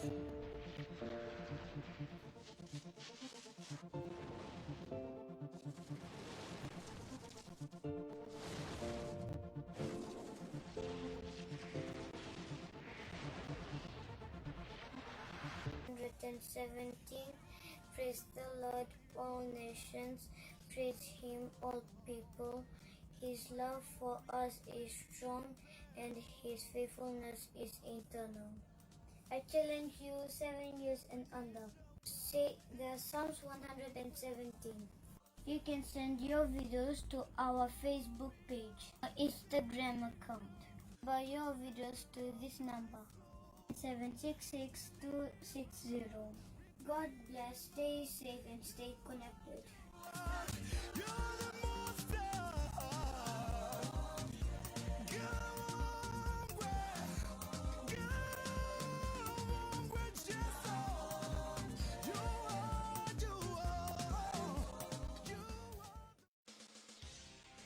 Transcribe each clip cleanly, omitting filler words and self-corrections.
117. Praise the Lord, all nations. Praise Him, all people. His love for us is strong, and His faithfulness is eternal. I challenge you 7 years and under. Say the Psalms 117. You can send your videos to our Facebook page or Instagram account. By your videos to this number 766-260. God bless, stay safe and stay connected.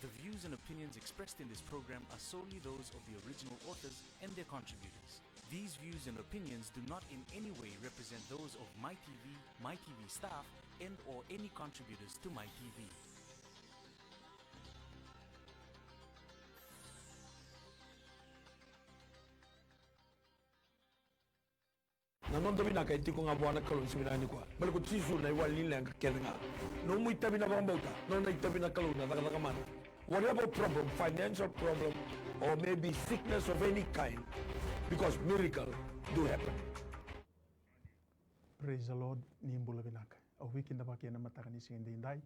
The views and opinions expressed in this program are solely those of the original authors and their contributors. These views and opinions do not in any way represent those of MyTV, MyTV staff, and or any contributors to MyTV. Nanon tabi na kay tiko nga buwan kalon siminani ko. Balik ko sisu na iwal nilang kelenga. No muy tabi na bambota. No na tabi na kalon na taga whatever problem, financial problem, or maybe sickness of any kind, because miracle do happen. Praise the Lord, nimbula binaka. O wiki nda baki na mataka ni singende indai.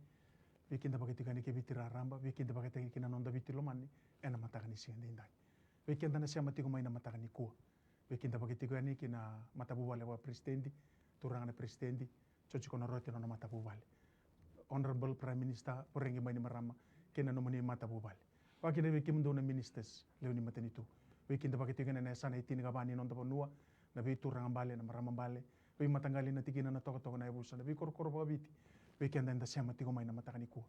Wiki nda baki tika ni kebitira ramba. Wiki nda baki tika na nonda bitilo mani. Ena mataka ni singende indai. Wiki nda na siya matiko mai na mataka ni kuwa. Wiki nda baki tika ni kina matabu wale wa presidendi. Turanga na presidendi. Chochi kona rote na matabu wale. Honorable Prime Minister, porengi mai ni marama. Kena no mani mata bubal. Wakina wiki mdo na ministers leoni matanitu. Wiki nda bakiti na sana itini kabani nonda ponua na vi turang bale na marama bale. Vi matangali na tigina na toko na ibusa na vi kor babiti. Wiki nda siya tigo mai na matakaniku.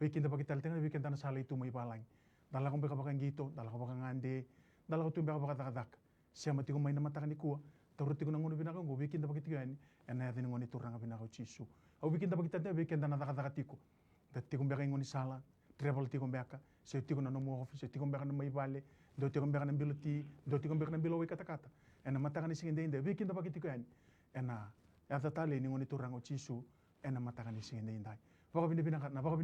Wiki nda bakital tenga wiki nda na sala itu mai balang. Dala ko beka bakang gito, dala ko bakang ande, dala ko tumbe baka takadak. Siya tigo mai na matakaniku. Taru tigo na ngono binaka ngo wiki nda bakiti gani. Ena yadini ngoni turang binaka chisu. Au wiki nda bakital tenga wiki nda na takatiko. Tigo beka ngoni sala. Travel tigo mbeka, se tigo na no office, se tigo mbeka na mai vale, do tigo mbeka na biloti, do tigo mbeka na bilo we kata. Ena mataka ni singende inde, wiki nda bakiti ko yani. Ena ya tatale ni ngoni turango chisu, ena mataka ni singende indai. Baka bini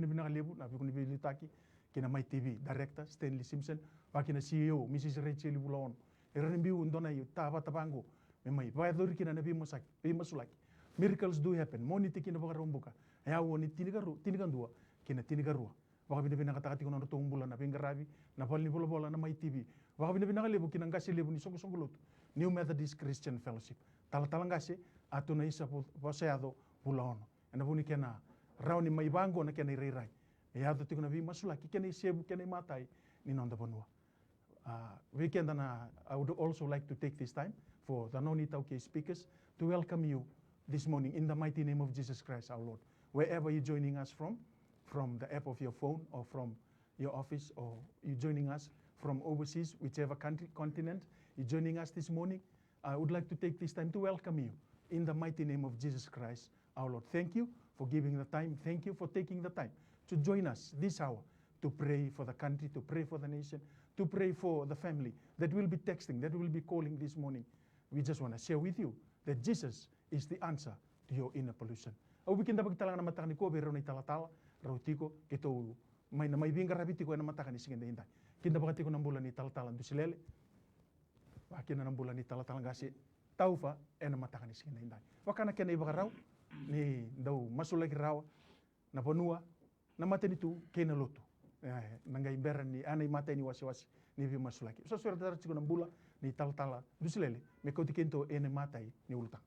bina lebu, na bikuni bilitaki, kina my TV director Stanley Simpson, wakina CEO Mrs. Rachel Bulon. Erembi undona yu taba tabango, memai. Baya dori kina na masulaki. Miracles do happen. Moni tikina baka rombuka. Ya woni tinigan dua, kina tinigarua. Waka bina bina kata kati kono tong bulan na pingaravi na pal ni bola na mai TV. Waka bina bina lebu kinang kasi lebu ni songo lutu. New Methodist Christian Fellowship. Talang kasi ato na isa poseado bulaono. Ena buni kena rau ni mai bango na kena irai. Ya ato tiko na vi masulaki kena isebu kena matai ni nonda bonua. Weekend na I would also like to take this time for the non-Itauke speakers to welcome you this morning in the mighty name of Jesus Christ our Lord. Wherever you're joining us from the app of your phone or from your office, or you're joining us from overseas, whichever country, continent you're joining us this morning, I would like to take this time to welcome you in the mighty name of Jesus Christ, our Lord. Thank you for giving the time. Thank you for taking the time to join us this hour to pray for the country, to pray for the nation, to pray for the family that will be texting, that will be calling this morning. We just want to share with you that Jesus is the answer to your inner pollution. Au bikin dapat kita langan mata ni ko bero ni tala rautiko kito may na may binga rabiti ko na mata ni singenda inday. Kinda bakati ko ng bulan ni tala do silele. Wakin na ng bulan ni tala gasi taufa na mata ni singenda inday. Wakana kena iba raw ni daw masulagi raw na ponua na mata nitu kena loto. Nangay beran ni anay mata ni wasi ni bi masulagi. So surat dar ko ng bulan ni tala do silele me ko tikinto mata ni ultang.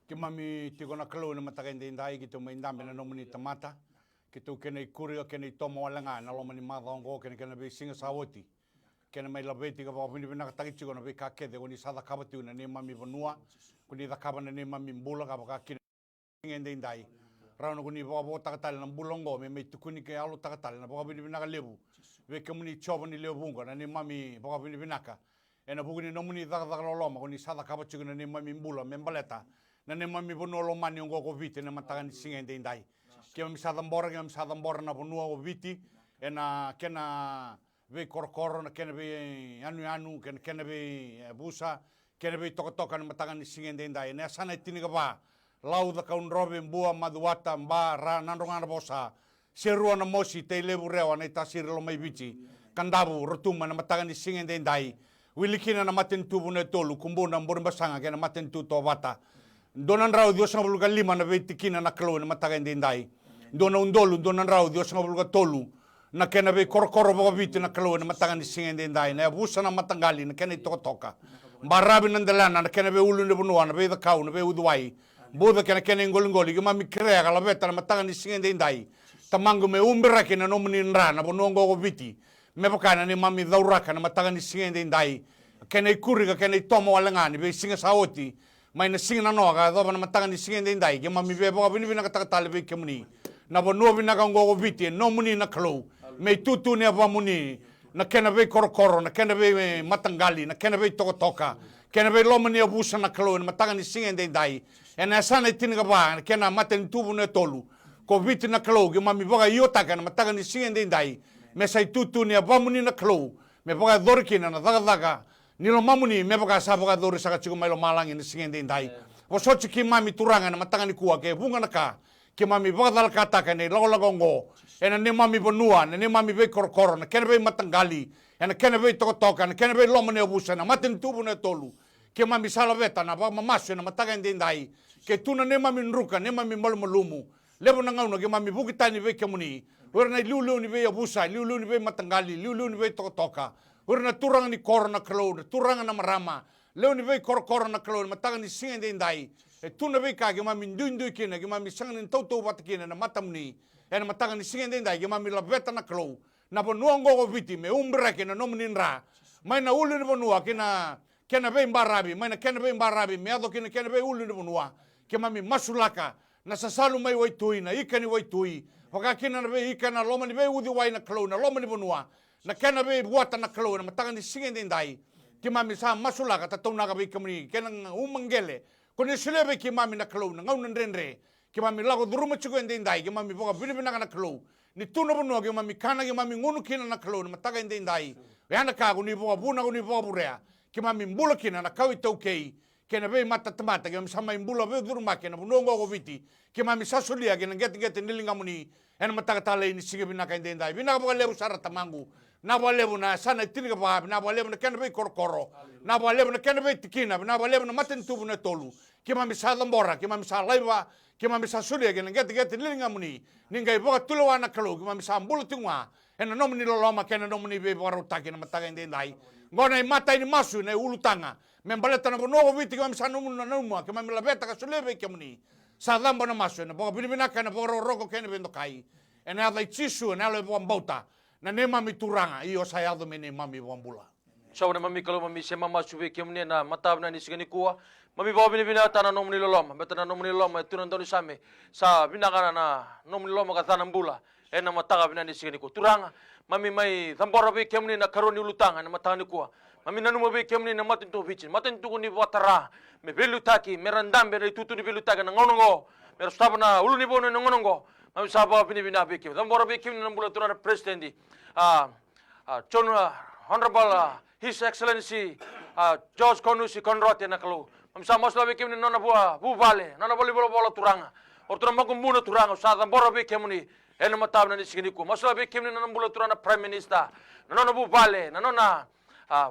Ki mami tiko na kalo na matakende indai kito may indambe na nomuni tamata kito kena kuri o kena tomo walanga na loma ni madongo kena be singa sawoti kena may labeti ka pa pini na katagi tiko na be kakede kuni sada kabati na ni mami bonua kuni da kabana ni mami mbula ka pa kina ngende indai rano kuni pa po takatali na mbulongo me tukuni ke alu takatali na pa pini na lebu be kemuni chobo ni lebu bunga na ni mami pa pini naka e na bugini nomuni daga loloma ko ni sada ka bachu na ni mami mbula membaleta na ni mami bono lo mani ngo ko viti na mataga ni singende indai ke mi sada mbora na bono o viti e na kena ve korkoro na kena ve anu kena ve busa kena ve toka na mataga ni singende indai na sana tiniga ba lau da kaun robe mbua maduata mba ra nandonga bosa serua na mosi te levu rewa na itasiri lo mai bici kandabu rotuma na mataga ni singende indai wilikina na maten tu bune tolu kumbuna mbore basanga kena maten tu to bata donan rau Dios ngabuluga 5 na vetikina na klo na mataga indai dona undolu donan rau Dios ngabuluga tolu na kena ve korkoro bo viti na klo na mataga ni singende indai na busa na matangali na kena toka barabi nandelana na kena ve ulu ne bunua na ve da kau na ve uduai boda kena ngolingoli gima mi krea kala beta na mataga ni singende indai tamangu me umbra kena no mninra na bonongo go viti me pakana ni mami dauraka na mataga ni singende indai kena ikuriga kena tomo walangani be singa saoti mai na singa no ga do na mataga ni singende indai ke mami be bo bini bina kata tale be kemuni na bono bina ka ngo viti no muni na klo me tutu ne ba muni na kena be korokoro na kena be matangali na kena be toka kena be lo muni abusa na klo na mataga ni singende indai e na sana tinga ba kena maten tubu ne tolu ko viti na klo ke mami boga iota kana mataga ni singende indai me sai tutu ne ba muni na klo me boga dorkina na daga nilo mamuni me boga sa boga dori saka chiku mai lo malangi ni singende indai o so chiki mami turanga na mataga ni kuwa ke bunga na ka ke mami boga dal kata kane lago ngo e na ne mami bonua na ne mami be korokoro na kene be matangali e na kene be toka na kene be lo muni abusa na maten tubu ne tolu ke mami sala beta na ba mamasu na mataga indai ke tuna ne mami nruka ne mami malumumu lebo na ngauna ke mami bukitani be kemuni ora na liulu ni be abusa liulu ni be matangali liulu ni be toka ora na turanga ni korona klo turanga na marama leo ni be korokoro na klo mataga ni singende indai e tuna be ka ke mami ndundu kina ke mami sanga ni toto batkina na matamni e na mataga ni singende indai ke mami labeta na klo na bonuango go viti me umbra ke na nomninra mai na ulu ni bonua kena be mbarabi mai na kena be mbarabi me ado kena be ulu ni bonua ke mami masulaka na sasalu mai waitui na ikani waitui wakakina na be ikana loma ni be udi wai na klo na loma ni bonua na kena be buata na klo na mataga ni singende indai ke mami sa masulaka ta tau naga be kamni kena umangele kone silebe ke mami na klo na ngauna renre ke mami lago duruma chiku indai ke mami boga binibina na klo ni tuna bonua ke mami kana ke mami ngunu kina na klo na mataga indai yana ka ni boga buna ni boga burea ke mami mbula kina na kawi taukei kena be mata tamata ke mami sama mbula be duruma kena bonongo go viti ke mami sasulia kena geti nilinga muni ena mataga tale ni sige binaka indai binaka boga lebu sara tamangu na lebu na sana tiniga ba na lebu na kena be korokoro na lebu na kena be tikina na lebu na maten tubu na tolu ke mami sa dambora ke mami sa laiva ke mami sa sulia kena geti nilinga muni ninga boga tuluwa na kalo ke mami sa mbulu tingwa ena nomini loloma kena nomini be baruta kena mataga indai ngona i mata ini masu na ulutanga membaleta na bono viti ke mami sa nomu na nomu ke mami labeta ka sulebe ke muni sa damba na masu na boga binibina kana boga roko kena bendo kai ena ada chisu na le bota na ne mami turanga io sa yado mene mami wambula sawana mami kalau mami sema masu be ke muni na mata na ni sigani kuwa mami bawa binibina tana nomuni loloma betana nomuni loloma tunan doni same sa binakana na nomuni loloma ka tana mbula ena mataga bina ni sigani kuwa turanga mami mai thambora be kemni na karoni ulutanga na matani kuwa mami nanu be kemni na matin to vichin matin to ni watara me belutaki merandambe na tutu ni belutaka na ngonongo mer stabana uluni bono na ngonongo mami saba bini bina be kemni thambora be kemni na mbula turana presidendi John Honorable His Excellency George Konusi Konrote na kalu mami sama sala be kemni nona bu vale nona boli bola turanga or turama kumbuna turanga sa thambora be kemni ena matabna ni sigini ku masala be kemni na mbula turana prime minister na nona bu vale na nona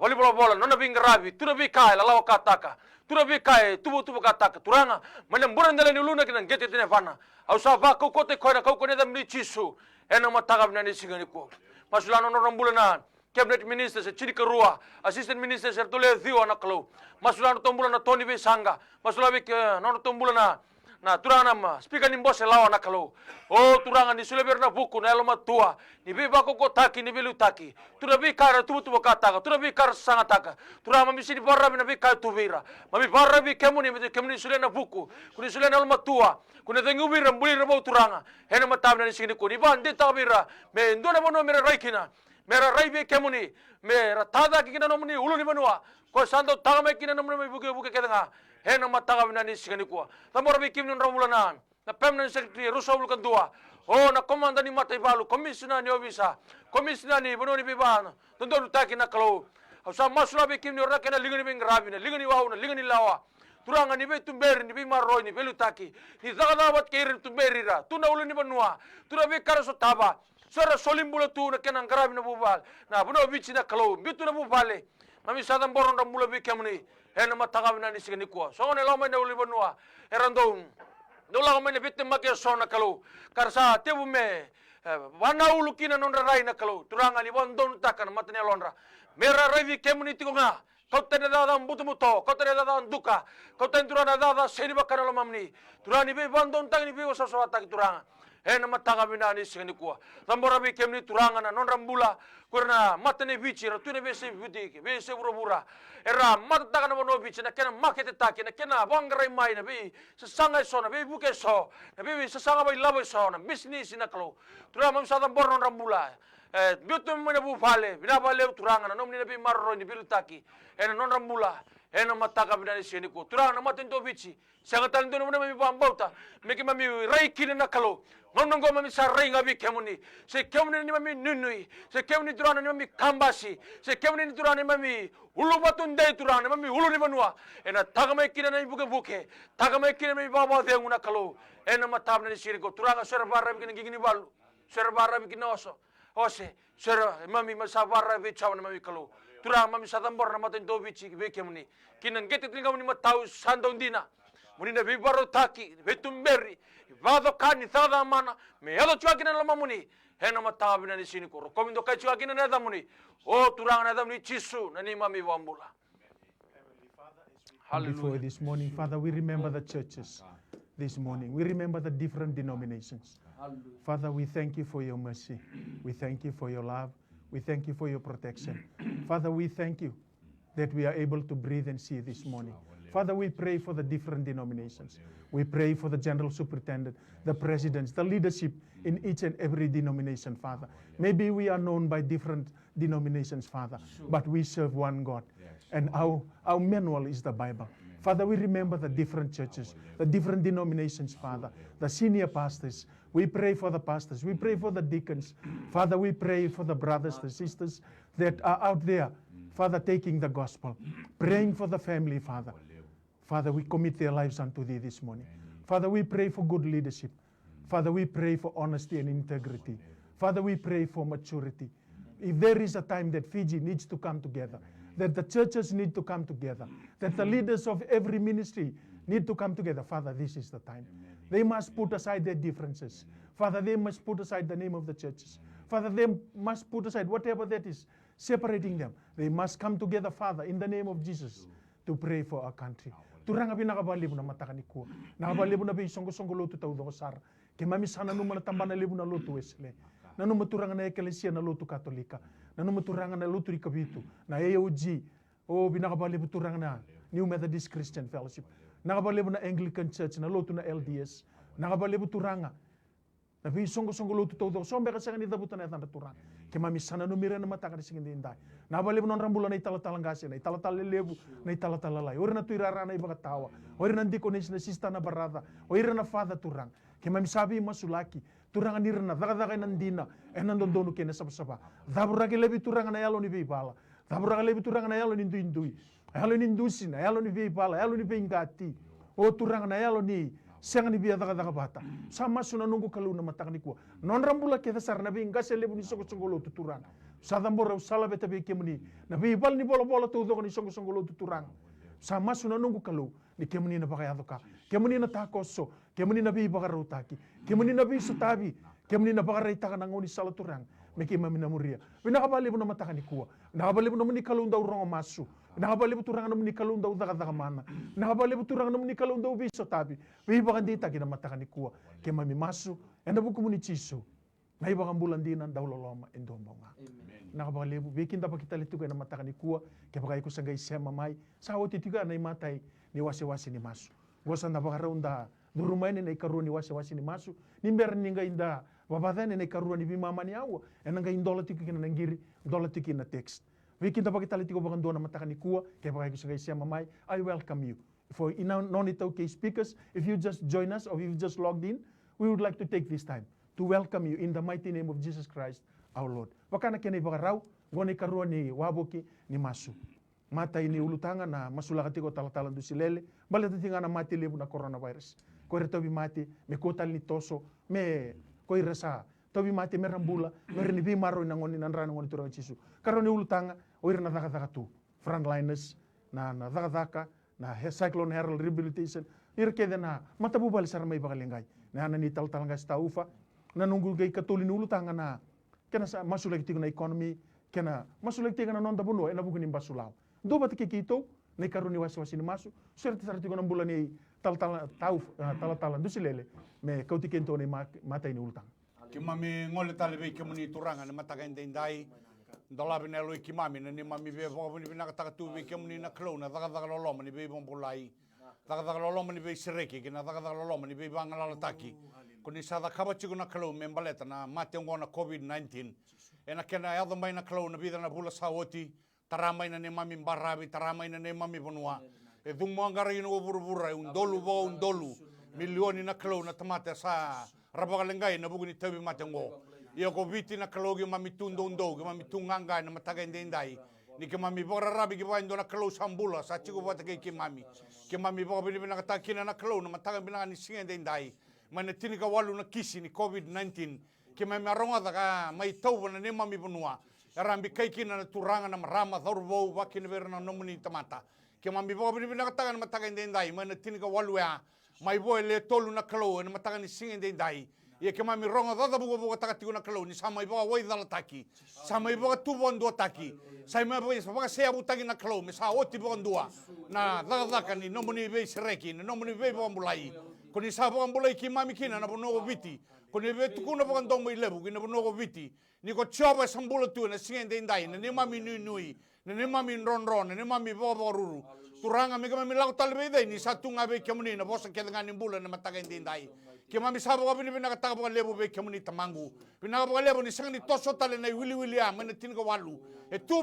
volleyball bola nona bingarabi tuna bi kai la lawa kataka tuna bi kai tubu kataka turanga mane mburandele ni luna kinan gete tene fana au sa va ko kote ko na ko ne da mi chisu ena mataga na ni sigini ku masula nona mbula na cabinet minister se chiri karua assistant minister se tole thiwa na klo masula no tombula na Tony be sanga masula be nona tombula na turanga ma speaker ni mbose lawa na kalo o turanga ni suleber na buku na eloma tua ni be bako ko taki ni belu taki tura be kara tubu kata tura be kara sanga taka tura mami sini barra na be ka tuvira mami barra be kemuni sule na buku kuni sule na eloma tua kuni tengu bira mbuli rabo turanga hena matabna ni sini ko ni bande tabira me ndona bono mera raikina mera raibe kemuni mera tada kina nomuni uluni banua ko santo tagame kina nomuni buke kedenga hena mataga binani sigani kuwa tambora be kimni romulana na permanent secretary rusawul kandua o na komanda ni matai balu komisioner ni obisa komisioner ni bononi bibana tondo taki na kalau asa masula be kimni ora kena lingani bing rabina lingani wauna lingani lawa turanga ni be tumberi ni be maroi ni belu taki ni zagada wat keirin tumberi ra tuna uluni banua tuna be karaso taba sora solimbula tu na kena ngarabi na bubal na bono bichi na kalau bitu na bubale mami sadam boron da mula be kemni hena mataga binani sigani kuwa so ne lama na uli banua erandong dola kami bitte make sona kalau karsa tebu me wana ulu kina nonra rai na kalau turanga ni bondon takan matne lonra mera ravi community ko nga kau tene dada butu muto kau tene dada duka kau tene turana dada seni bakana lo mamni turani be bondon tak ni be sosowata ki turanga hena mataga binani sigani kuwa tambora be kemni turanga na nonra mbula kurna matne bichi ra tune be se buti be se burabura era mata na bono bichi na kena makete taki na kena bangrai mai na be sesanga so na be buke so na be sesanga bai labo so na business na kalo tura mam sada borno rambula biutum mena bu fale bina bale turanga na nomni na be marro ni bilu taki ena non rambula ena mataka bina sini ko turanga na maten to bichi sangatan do na me bambauta meki mami rai kina na kalo ngongo mami sarai ngabi kemuni se kemuni ni mami nunui se kemuni turana ni mami kambasi se kemuni ni turana ni mami ulu batun dai turana mami ulu ni banua ena tagame kina na buke tagame kina mami baba de nguna kalo ena matab na siri ko turanga serbar kina gigini balu serbar kina oso ose ser mami masabara be chawana mami kalo turanga mami sadambor na maten do bichi be kemuni kina ngete tinga muni matau sandong dina muni na bibaro taki betumberi vado kani thada mana me yalo chua kina lama muni hena matabi na ni sini ko komindo kai chua kina na muni o turanga na muni chisu na ni mami wambula. Before this morning, Father, we remember the churches this morning. We remember the different denominations. Father, we thank you for your mercy. We thank you for your love. We thank you for your protection. Father, we thank you that we are able to breathe and see this morning. Father, we pray for the different denominations. We pray for the general superintendent, the presidents, the leadership in each and every denomination, Father. Maybe we are known by different denominations, Father, but we serve one God. And our manual is the Bible. Father, we remember the different churches, the different denominations, Father, the senior pastors. We pray for the pastors. We pray for the deacons. Father, we pray for the brothers, the sisters that are out there, Father, taking the gospel, praying for the family, Father. Father, we commit their lives unto thee this morning. Father, we pray for good leadership. Father, we pray for honesty and integrity. Father, we pray for maturity. If there is a time that Fiji needs to come together, that the churches need to come together, that the leaders of every ministry need to come together, Father, this is the time. They must put aside their differences. Father, they must put aside the name of the churches. Father, they must put aside whatever that is separating them. They must come together, Father, in the name of Jesus, to pray for our country. Turanga binakabalibu na matakani ko. Nakabalibu na bisongo lotu tau do sar. Ke mami sana numa na tambana libu na lotu esle. Na numa turanga na eklesia na lotu katolika. Na numa turanga na lotu rikabitu. Na AOG. O binakabalibu turanga na New Methodist Christian Fellowship. Nakabalibu na Anglican Church na lotu na LDS. Nakabalibu turanga. Na bisongo lotu tau do sombe kasanga ni dabutan na tanda turanga. Ke mami sana numira na matakani singin indai. Na balibu non rambula na italatala na italatala lebu na italatala lai. Ori na tuirara na ibaga tawa. Ori na ndiko na sista na barada. Ori na fada turang. Ke mami sabi masulaki. Turang anira na daga na ndina. E na ndondonu ke na sapa. Dabura ke lebi turang na yalo ni beibala. Dabura ke lebi turang na yalo ni indui. Yalo ni indusin. Yalo ni beibala. Yalo ni beingati. O turang na yalo ni siang ni biya daga bata. Sama suna nunggu kalau na matakani kuwa. Non rambula ke dasar na beingase lebu ni soko lo tuturang. Sadambora usala beta be kemuni na bibal ni bola tu do ni songo lo tuturang sama suna nunggu kalau ni kemuni na pakai adoka kemuni na takoso kemuni na bi bagaru taki kemuni na bi sutabi kemuni na bagarai takana ngoni sala turang meki mami na muria bina kabali bu na matakani kuwa na kabali bu na muni kalau ndau rongo masu na kabali bu turang na muni kalau ndau daga mana na kabali bu turang na muni kalau ndau bi sutabi bi bagandi taki na matakani kuwa ke mami masu enda bu kumuni chisu na iba bulan dinan daw loloma endombonga nakabalebu bikin dapat kita litu na matakani kuwa kaya pakai kusangay sema mai sawo titiga na imatay ni wasi ni masu gosa na bakaraunda durumay ni ikaruni wasi ni masu nimber ninga inda Wabadhan ene karua ni bimama ni awa. Enanga indola tiki kina nangiri, dola tiki na text. Vikinta bagi tali tiko bakan dona matakani kua, kaya bagi kusagai siya mamai, I welcome you. For non-Itaukei speakers, if you just join us or if you just logged in, we would like to take this time to welcome you in the mighty name of Jesus Christ, our Lord. Wakana kene bakarau, ngone karua ni waboki ni masu. Mata ini ulutanga na masula katiko talatalan du silele, bala tinga na mati lebu na coronavirus. Koire tobi mati, me kotal ni toso, me koire sa, tobi mati me rambula, me renibi maro na ngoni nanrana ngoni turang chisu. Karone ulutanga, oire na daka tu, frontliners, na daka, na Cyclone Herald Rehabilitation, irkede na matabubal saramay bakalinggay. Na ni taltalanga sa taufa, na nunggu gay katulin ulutanga na, kena sa masulag tigo na economy, kena masulag tigo na nonda buno, ena bukunin basulaw. Do ba kikito, na karuni wasi ni masu, swerte sa tigo ng bulan ni talatalan do silele, me kautikento ni matay ni ulutang. Kimami ngole talebe kimuni turanga na matagain dai dolabe na loi kimami na ni mami be bo ni bina kata tu be kimuni na klona daga loloma ni be bombulai daga loloma ni be sireki kina daga loloma ni be bangala taki kuni sada kabachigo na klo membaleta na mate ngona COVID-19 ena kena yado mai na klona bida na bula sawoti taramai na ni mami barabi taramai na ni mami bonua e dumangara ino burubura un dolu milioni na klona tamate sa rabagalengai na buguni tabi matengo ia ko viti na kalogi mami tundo ke mami tunganga na mataga ndendai ni ke mami bora rabi ke bain na kalo sambula sa chigo bata ke mami bora bini bina kata kina na kalo na mataga bina ni singa ndendai mana tini ka walu na kisi ni COVID-19 ke mami aronga daga mai tau na ne mami bonua rambi kai kina na turanga na marama thorbo wakini vera na nomuni tamata ke mami bora bini bina kata na mataga ndendai mana tini ka walu ya mai boy le tolu na kalo na mataga ni singa ndendai ia ke mami ronga dada bugo takati na kalo ni sama iba wai dala taki sama iba tu bondo taki sama iba sa se abu taki na kalo me sa oti bondo na dada kani no moni be sreki no moni be bombulai koni sa bombulai ki mami kina na bono viti koni be tu kuna bondo mo ilebu kina bono viti ni ko choba sambulo tu na singende ndai na ni mami nui na ni mami ron na ni mami bobo ruru turanga me kami lau talbe dai ni satu ngabe kemuni na bosa ke dengan nimbula na mataga ndai ke mami sabo ka bini kata ka lebo be kemuni tamangu bina ka lebo ni sangi toso tale na wili a mena tin ka walu e tu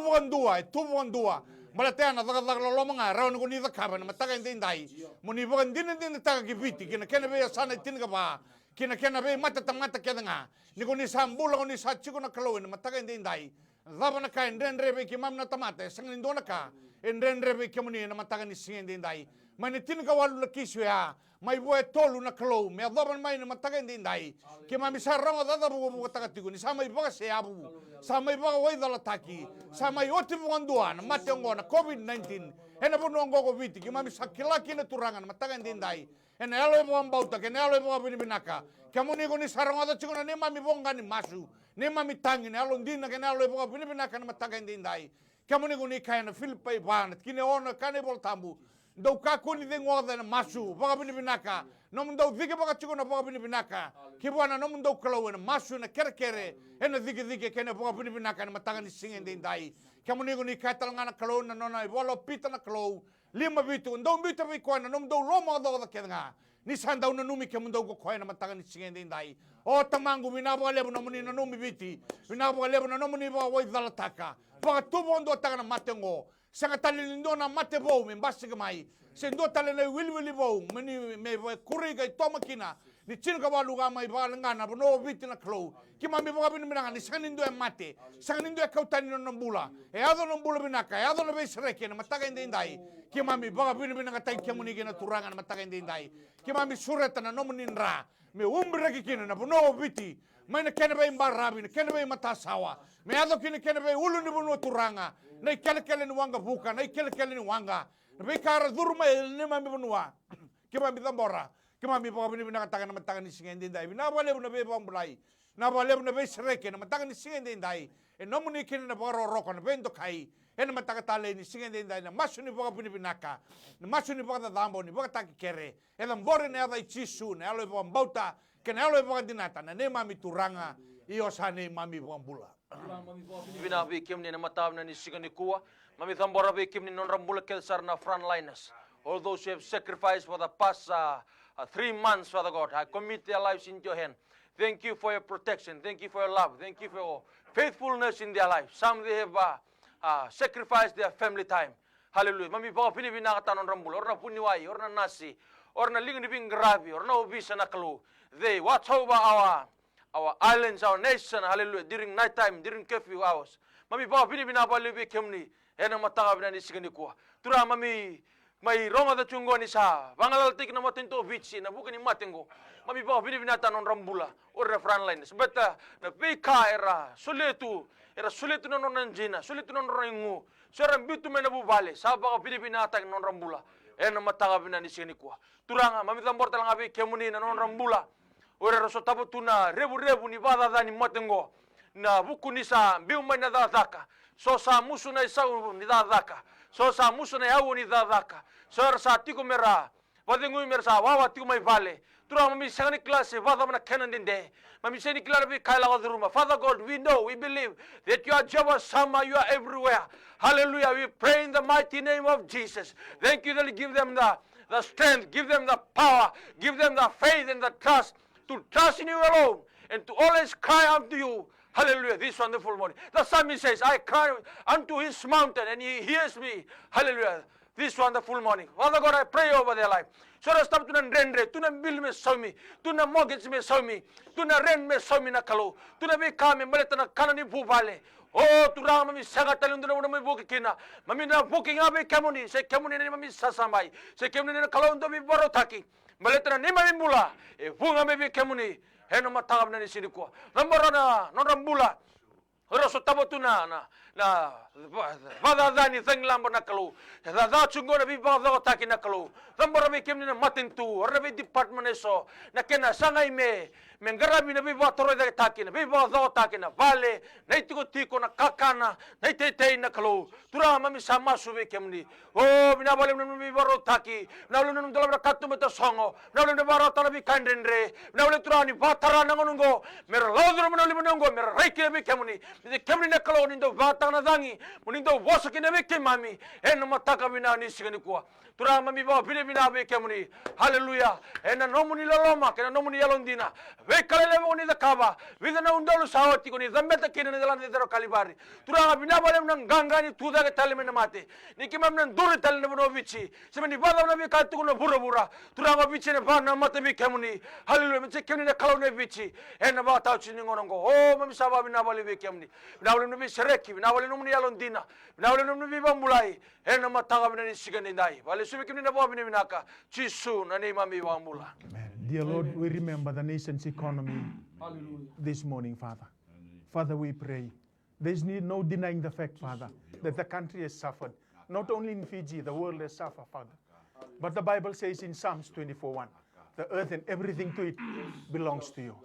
dua balate na daga lo manga raw ko ni da ka na mataga ndai muni bo din taga ki viti kena be sana tin ka ba kena be mata tamata ke nga ni ko ni sambula ko ni sachi ko na kalo na mataga ndai daba na ka ndendre be ki mam na tamata sangi ndona ka endendre be kemuni na mataga ni singe ndai mani tin ka walu lakiswe ha mai boe tolu na klo me adoban mai na mataga ndai ke mami sarama dada bugo takatigo ni samai baga se abu samai baga wai dala taki samai oti bungandua na mate ngona COVID-19 ena bono ngogo viti ke mami sakilaki na turangan mataga ndai ena alo mo ambauta ke alo mo binaka kamuni ko ni sarama da chikona ne mami bonga ni masu ne mami tangi ne alo ndina ke alo mo binaka na mataga ndai kamuni ko ni kaina Filipai ban kine ona kane bol tambu do kako ni dengo da masu baga bini binaka nom do dike baga chiko na baga bini binaka kibwana nom do kalo na masu na kere ena dike kene baga bini binaka na mataga ni singe ndai kamuni ko ni katal ngana kalo na nona bolo pita na kalo lima bitu ndo bitu bi ko na nom do lomo do da kenga ni sanda una numi ke mundo ko ko na mataga ni singe ndai o tamangu binabo lebo na muni na numi biti binabo lebo na numi ba wai dalataka baga tubondo taga na matengo sanga talilindo na mate bou me mbasi mai sendo talele wili bou meni me kuri ga toma kina ni chin ka walu ga mai ba ngana bono viti na klo ki mami ba bin mina ni sanindo e mate sanindo e kautani no mbula e ado no mbula binaka e ado no be sreke na mataga ndai ki mami ba bin mina ka tai kemuni gena turanga na mataga ndai ki mami sureta na no muninra me umbre ki kina na bono viti mana kena be mbarabi kena be matasawa me ado kina kena be ulu ni bono turanga na kele ni wanga buka na kele ni wanga na be kara durma ni mami bonua ki mami tambora ki mami ba bini bina kataga na mataga ni singe ndai na bale na be bombulai na bale na be sreke na mataga ni singe ndai e no muni kene na baro roko na bendo kai e na mataga tale ni singe ndai na masu ni ba bini binaka na masu ni ba da dambo ni ba taki kere e na mbore na da chisu na alo ba mbauta ke na alo ba dinata na ne mami turanga io sane mami bombula Bina be kimni na matab na ni sigani kuwa mami thambora be kimni non rambula kelsar na frontliners all those who have sacrificed for the past 3 months, Father God. I commit their lives into your hand. Thank you for your protection. Thank you for your love. Thank you for your faithfulness in their life. Some they have sacrificed their family time. Hallelujah. Mami pa pini binakatanon rambul, or na puniwai, or na nasi, or na lingdibing gravi, or na obisa na kalu. They watch over our islands, our nation, hallelujah, during night time, during curfew hours. Mami pa pini binabalibi kemni, ena mataka binanisigani kuwa. Tura mami, may ronga da chungo ni sa, bangalaltik na matinto bichi, na bukan ni matingo. Mami pa pini binatanon rambula, or na front lines. But na pika era sulitu na nonanjina, sulitu na nonangu. Seorang bitu mena bubale, saba ka Pilipinata non rambula. Na mataka binanisigani kuwa. Turanga, mami tambor talang abi kemuni na non rambula. Ora raso tapo tuna rebu ni bada ni matengo na buku ni sa biu mai na dadaka so sa musu na isau ni dadaka so sa musu na yau ni dadaka so sa tiko mera wadengu mera sa wawa tiko mai vale tura mami sangani klase vada mana kenan dinde mami seni klara bi kaila wadruma. Father God, we know, we believe that you are Jehovah Sama, you are everywhere. Hallelujah. We pray in the mighty name of Jesus. Thank you that you give them the strength, give them the power, give them the faith and the trust to trust in you alone and to always cry unto you. Hallelujah, this wonderful morning. The psalmist says, I cry unto his mountain and he hears me. Hallelujah, this wonderful morning. Father God, I pray over their life. So that stop to na rendre, to na bill me saw me, to na mortgage me saw me, to na rent me saw me na kalo, to na be kame maleta na kanani bubale. Oh, tu rang mami sangat talent na mami buki kina. Mami na buki ngabe kemuni, se kemuni na mami sasamai, se kemuni na kalo ndo mi borotaki. Maleta na ni mami mula, bunga mami kemuni. Heno matangam na ni sini ko. Nambara na rambula. Raso tabotu na vadadani thanglambo na kalu. Da chungo na bibado taki na kalu. Nambara mi kemni na matintu, or na department eso. Na kena sangay me mengarabi na bibatoro da taki na bibado taki na vale, na tiko na kakana, na tetei na kalu. Tura mami sama subi kemni. Oh, binabale na bibaro taki. Binabale na dalam na katu meta songo. Binabale na barata na bikandendre. Binabale tura ni batara na ngongo. Mera laudro na limonongo, mera raiki na bikemni. Di kemni na kalau nindo batang na dangi, munindo wasakin na bikim mami, na mataka bina ni sigani kuwa. Tura mami ba pili bina bikemni. Hallelujah. Na nomuni laloma, kena nomuni yalondina. Vekalele mo ni dakaba. Vida na undalo sawati ko ni zambeta kina na dalan dero kalibari. Tura bina balem nang gangani tuda ke tali na mate. Ni kimam nan duri tali na bonovici. Semani bala na bikatu ko na bura. Tura nga bici na ba na mate bikemni. Hallelujah. Mce kemni na kalau na bici. Na ba tau chini ngonongo. Oh mami saba bina bali bikemni. Binawale no sereki, binawale no muni alondina, binawale no muni bambulai, na matanga bina ni sigani dai. Wale subikimni na bobi ni binaka, Jisu na ni mami bambula. Dear Lord, we remember the nation's economy this morning, Father. Father, we pray. There's no denying the fact, Father, that the country has suffered. Not only in Fiji, the world has suffered, Father. But the Bible says in Psalms 24:1, the earth and everything to it belongs to you.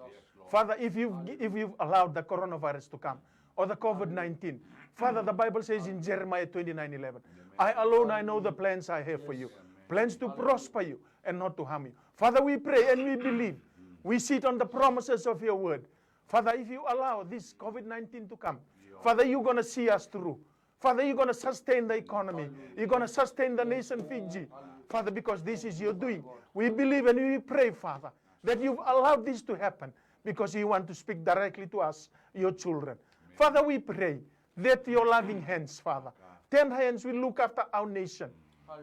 Father, if you've allowed the coronavirus to come, or the COVID-19, Father, the Bible says in Jeremiah 29:11, I alone, I know the plans I have for you, plans to prosper you and not to harm you. Father, we pray and we believe. We sit on the promises of your word. Father, if you allow this COVID-19 to come, Father, you're going to see us through. Father, you're going to sustain the economy. You're going to sustain the nation Fiji. Father, because this is your doing. We believe and we pray, Father, that you've allowed this to happen because you want to speak directly to us, your children. Father, we pray that your loving hands, Father, tender hands will look after our nation.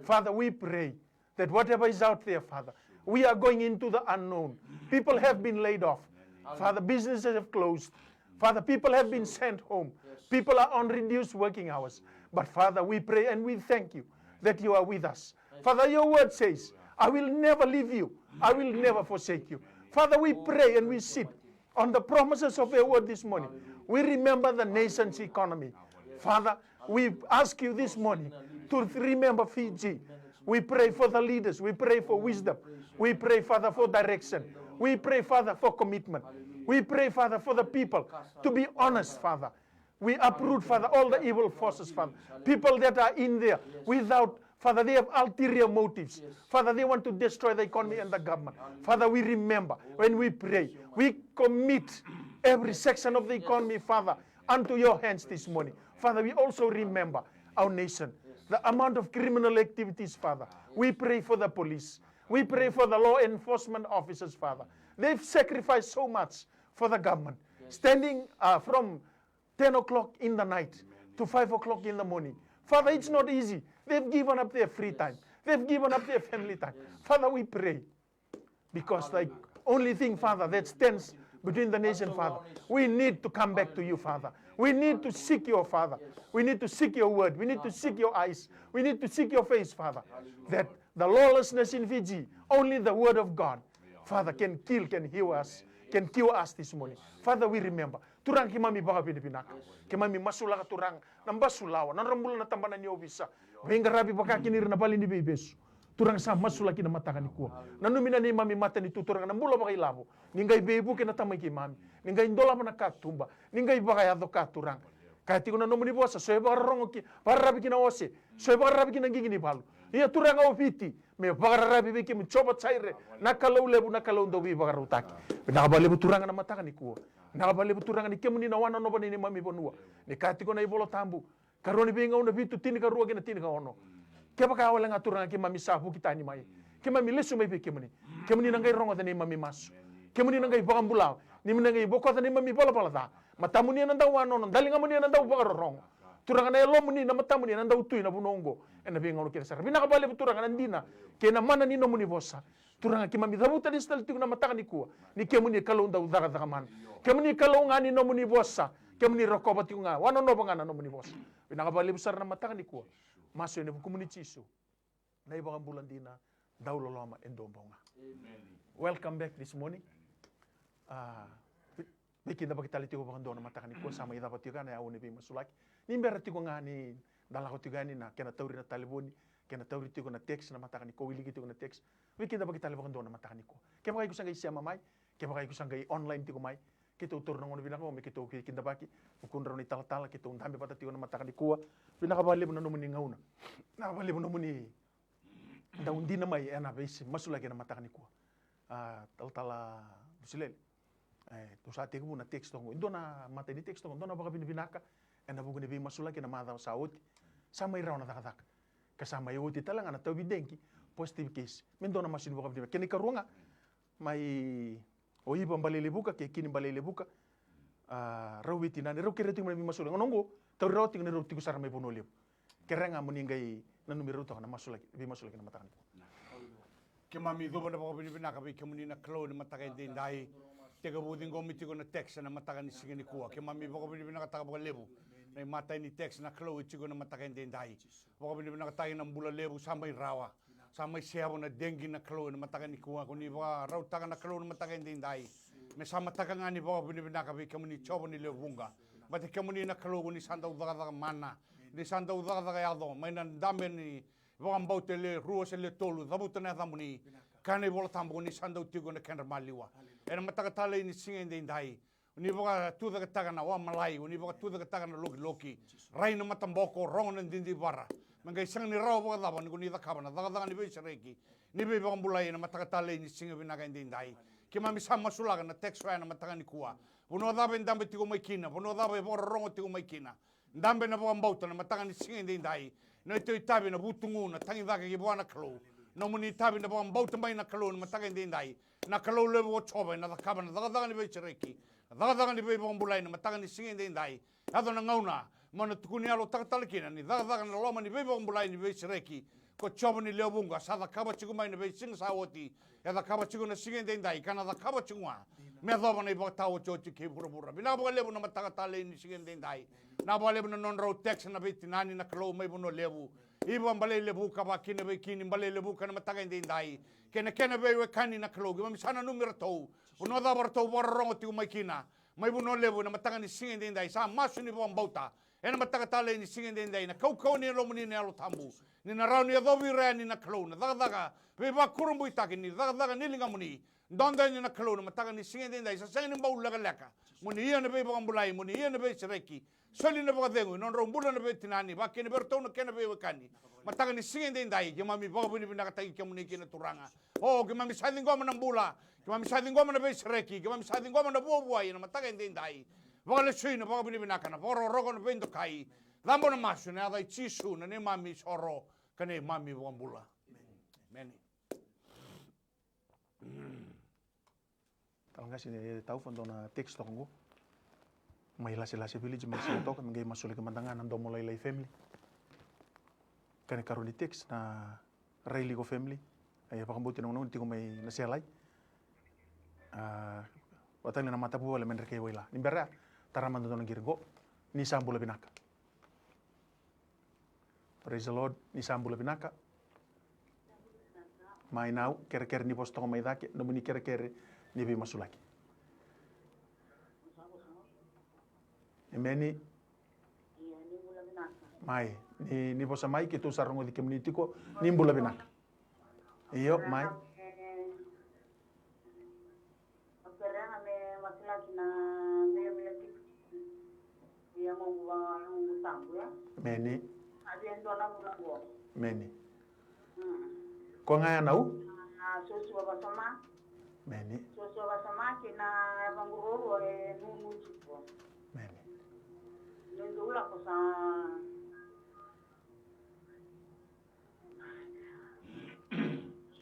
Father, we pray that whatever is out there, Father, we are going into the unknown. People have been laid off. Father, businesses have closed. Father, people have been sent home. People are on reduced working hours. But Father, we pray and we thank you that you are with us. Father, your word says, I will never leave you. I will never forsake you. Father, we pray and we sit on the promises of your word this morning. We remember the nation's economy. Father, we ask you this morning to remember Fiji. We pray for the leaders. We pray for wisdom. We pray, Father, for direction. We pray, Father, for commitment. We pray, Father, for the people to be honest, Father. We uproot, Father, all the evil forces, Father. People that are in there without, Father, they have ulterior motives. Father, they want to destroy the economy and the government. Father, we remember when we pray, we commit every section of the economy, Father, unto your hands this morning. Father, we also remember our nation, the amount of criminal activities, Father. We pray for the police. We pray for the law enforcement officers, Father. They've sacrificed so much for the government. Standing from 10 o'clock in the night to 5 o'clock in the morning. Father, it's not easy. They've given up their free time. They've given up their family time. Father, we pray. Because the only thing, Father, that stands between the nation, Father, we need to come back to you, Father. We need to seek your Father. We need to seek your word. We need to seek your eyes. We need to seek your face, Father. That the lawlessness in Fiji, only the word of God, Father, can kill, can heal us, can cure us this morning. Father, we remember. Turang kimami baka pinipinaka. Kimami masula ka turang. Nambasulawa. Nanrambula na tambana niyo bisa. Venga rabi baka kinir na bali ni bebesu. Turang sa masula kina mataka ni kuwa. Nanumina ni mami mata ni tuturang nambula baka ilabo. Ningai bebu kina tamay ki mami. Ningai ndola mana katumba. Ningai baka yado katurang. Kahit ko na nomuni bosa. Soe baka rongo ki. Para rabi kina ose. Soe baka rabi kina gigini balu. Ia turang au piti. Me baka rabi biki mencoba caire. Nakalau lebu nakalau ndobi baka rutaki. Nakabalebu turang na mataka ni kuwa. Nakabalebu turang ni kemuni na wana noba ni mami bonua. Ni kahit ko na ibolo tambu. Karoni binga una bitu tini ka ruwa kina tini ka ono. Keba ka awala ngaturang ki mami sabu kita ni mai. Ke mami lesu mai be kemuni. Kemuni nangai rongo tani mami masu. Kemuni nangai bakam bulau. Ni nangai boko tani mami bola bola ta. Matamuni nanda wano non dalinga muni nanda bakar rongo. Turang na elo muni na matamuni nanda utui na bunongo. Ena binga ono kina sar. Bina ka bale turang na ndina. Ke na mana ni no muni bosa. Turang ki mami dabuta ni stal tiku na mataka ni kuwa. Ni kemuni kalau nda udara daga man. Kemuni kalau ngani no muni bosa. Kemuni rokoba tiku nga. Wano no bangana no muni bosa. Bina ka bale besar na mataka ni kuwa. Maso ni komuniti isu. Na ibang bulan dina daulo lama endombonga. Welcome back this morning. Bikin dapat kita lihat ko doon matakan ko sama ida patiga na awon bi masulaki. Ni mbera tigo nga ni dala ko tiga ni na kena tawri na taliboni, kena tawri tigo na text na matakan ko wili tigo na text. Bikin dapat kita lihat doon matakan ko. Kaya makay ko sangay siya mamay, kaya makay ko sangay online tigo may. Kita utur nang binako may kita kinda baki. Ukun ron ital-tal kita undambi pata tigo na matakan ko. Pinakabali mo na numuni ngauna. Nakabali mo numuni daun di na may ana base masulaki na matakan ko. Tal-tala busilel. Tu sa tigo na text ko. Indo na mata ni text ko. Indo na baka binaka. Ena bugo ni bi masulaki na madaw sa out. Sama iraw na takatak. Kasama yuti talang ana tawi denki positive case. Mendo na masin baka binaka. Kini karunga may oyi pambalele buka ke kini balele buka. Rawiti na ni raw kire tingman mi masulaki. Ngongo tawi raw tingman raw tigo sara may punolip. Kere nga muningay na numero to na masulaki bi masulaki na matakan ko. Kemami do na baka binaka bi kemuni na klo na matakan din dai. Tega buding gomiti ko na text na matakan ni singini kuwa. Kemami baka binaka taka baka lebu. Na matay ni text na klo itigo na matakan din dai. Baka binaka tayo ng bula lebu samay rawa. Samay siyabo na dengi na klo na matakan ni kuwa. Kuni baka raw taka na klo na matakan din dai. Me sama taka nga ni baka binaka bi kemuni chobo ni lebunga. Bati kemuni na klo ni sanda udaka mana. Ni sanda udaka yado. May nandame ni baka mbaute le ruwa se le tolu. Dabuta na thamuni. Kane bola tambo ni sanda utigo na kender maliwa. Ena matakatala ini singa inde indai. Uni boka tuda kataga na wa malai. Uni boka tuda kataga na loki loki. Rai na matamboko rongo na ndindi bara. Mangai sang ni rao boka daba. Niku ni dakaba na. Daga ni beisa reiki. Ni be boka mbulai na matakatala ini singa binaka inde indai. Kima misama sulaga na text raya na mataka ni kuwa. Puno dabe ndambe tigo maikina. Puno dabe boka rongo tigo maikina. Ndambe na boka mbauta na mataka ni singa inde indai. No ito itabi na butungu na tangi daga ki buwana klo. No muni tabi na boka mbauta mai na klo na mataka inde indai. Na kalau lewo choba na dakaba na daga ni beisa reiki. Daga ni be boka mbulai na mataka ni singa inde indai. Hado na ngauna. Mana tukuni alo takatalakina ni daga na loma ni be boka mbulai ni beisa reiki. Ko choba ni leobunga. Sa dakaba chiku mai na beisa singa sawoti. Ya dakaba chiku na singa inde indai. Kana dakaba chikua. Me dhoba na iba tawo chochi ke pura. Bina boka lebu na mataka tale ni singa inde indai. Na boka lebu na non rau text na beti nani na kalau mai bono lebu. Iba mbale lebu kaba kine be kini mbale lebu kana mataka inde indai. Kena be we kani na kalau. Gima misana numero tau. Uno da bartau borrongo tiku mai kina. Mai bono lebu na mataka ni singa inde indai. Sa masu ni boka mbauta. Ena mataka tale ni singa inde indai. Na kau ni lo muni ni alo tambu. Ni na rau ni adobi rea ni na kalau. Na daga. Be ba kurumbu itaki ni. Daga ni linga muni. Ndonda ni na kalau na mataka ni singa inde indai. Sa sengi ni mbau leka. Muni iya na be boka mbulai. Muni iya na be sireki. Soli na boka dengu. Non rau mbula na be tinani. Ba kene bertau na kena be wekani. Mataka ni singa inde indai. Kima mi boka bini binakatagi kia muni kina turanga. Oh, kima mi sading goma na mbula. Kima mi sading goma na be sireki. Kima mi sading goma na buwa-buwa. Na mataka inde indai. Boka le sui na boka bini binakana. Boka roko na bendo kai. Lambo na masu na adai chisu na ne mami soro. Kane mami boka mbula. Amen. Talanga kasih tahu fondona teks tongo. Mai lasi village mai sila toka mengai masuli ke mantangan ando mulai lai family. Kani karuni teks na Raili ko family. Ay pakambuti nung tiko may naselay. Watang na mata po wala men rekay wala. Nimbera taraman doon ng girgo ni sambula binaka. Praise the Lord, ni sambula binaka. Mai now kere ni posto ko may dake, no muni kere ni bi masulaki. Emeni mai ni posa mai kitu sarungo di community ko ni mbula binaka. Iyo mai Meni. Meni. Ko ngaya nau? Susu apa sama? Meni. Susu apa sama kina banguro nunu cipo. Meni. Nundu la kosa.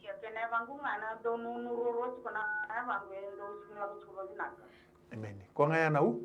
Iya kena bangungan na do nunu roro cipo na bangun do sikila cipo binaka. Meni. Ko ngaya nau?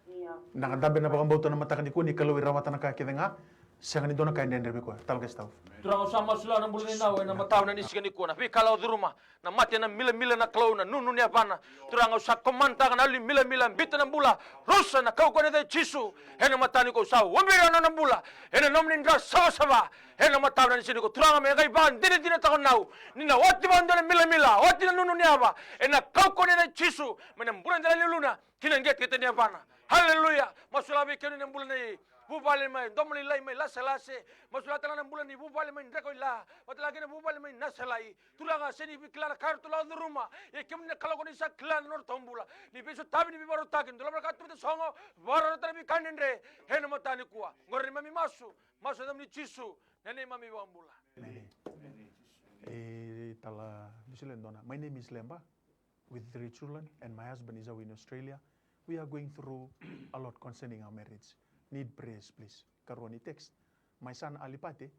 Iya. Nakadabe na pakambauto na matakan ko ni kalawi rawatan na kakidenga. Siang ni dona kain dendre ko. Tal guys tahu. Turang sama sula na bulani na na mataw na nisigani ko na fi kalau duruma na mate na mila na klaw na nunu ni apana turang sa komanta na ali mila bita na bula rusa na kau ko na chisu hena matani ko sa wambira na bula hena nomnin dra sawa hena mataw na nisigani ko turang me gai ban dine ta nau ni na wati bando na mila wati na nunu ni aba hena kau ko na chisu mena bulan dala luna kinan get kita ni apana haleluya masulabi kenu na bulani bubale mai domli lai mai laselase masulata na bulan ni bubale mai ndako la watalagi na bubale mai nasalai tulanga seni biklara kartu la duruma e kemne kalagoni sa klan nor tombula ni beso tabi ni bibaro takin dola berkat tu songo baro tabi kanendre hena matani kuwa ngorni mami masu damni chisu nene mami bambula Tala Misilendona. My name is Lemba with 3 children and my husband is away in Australia. We are going through a lot concerning our marriage. Need prayers, please. Karwani text. My son Alipate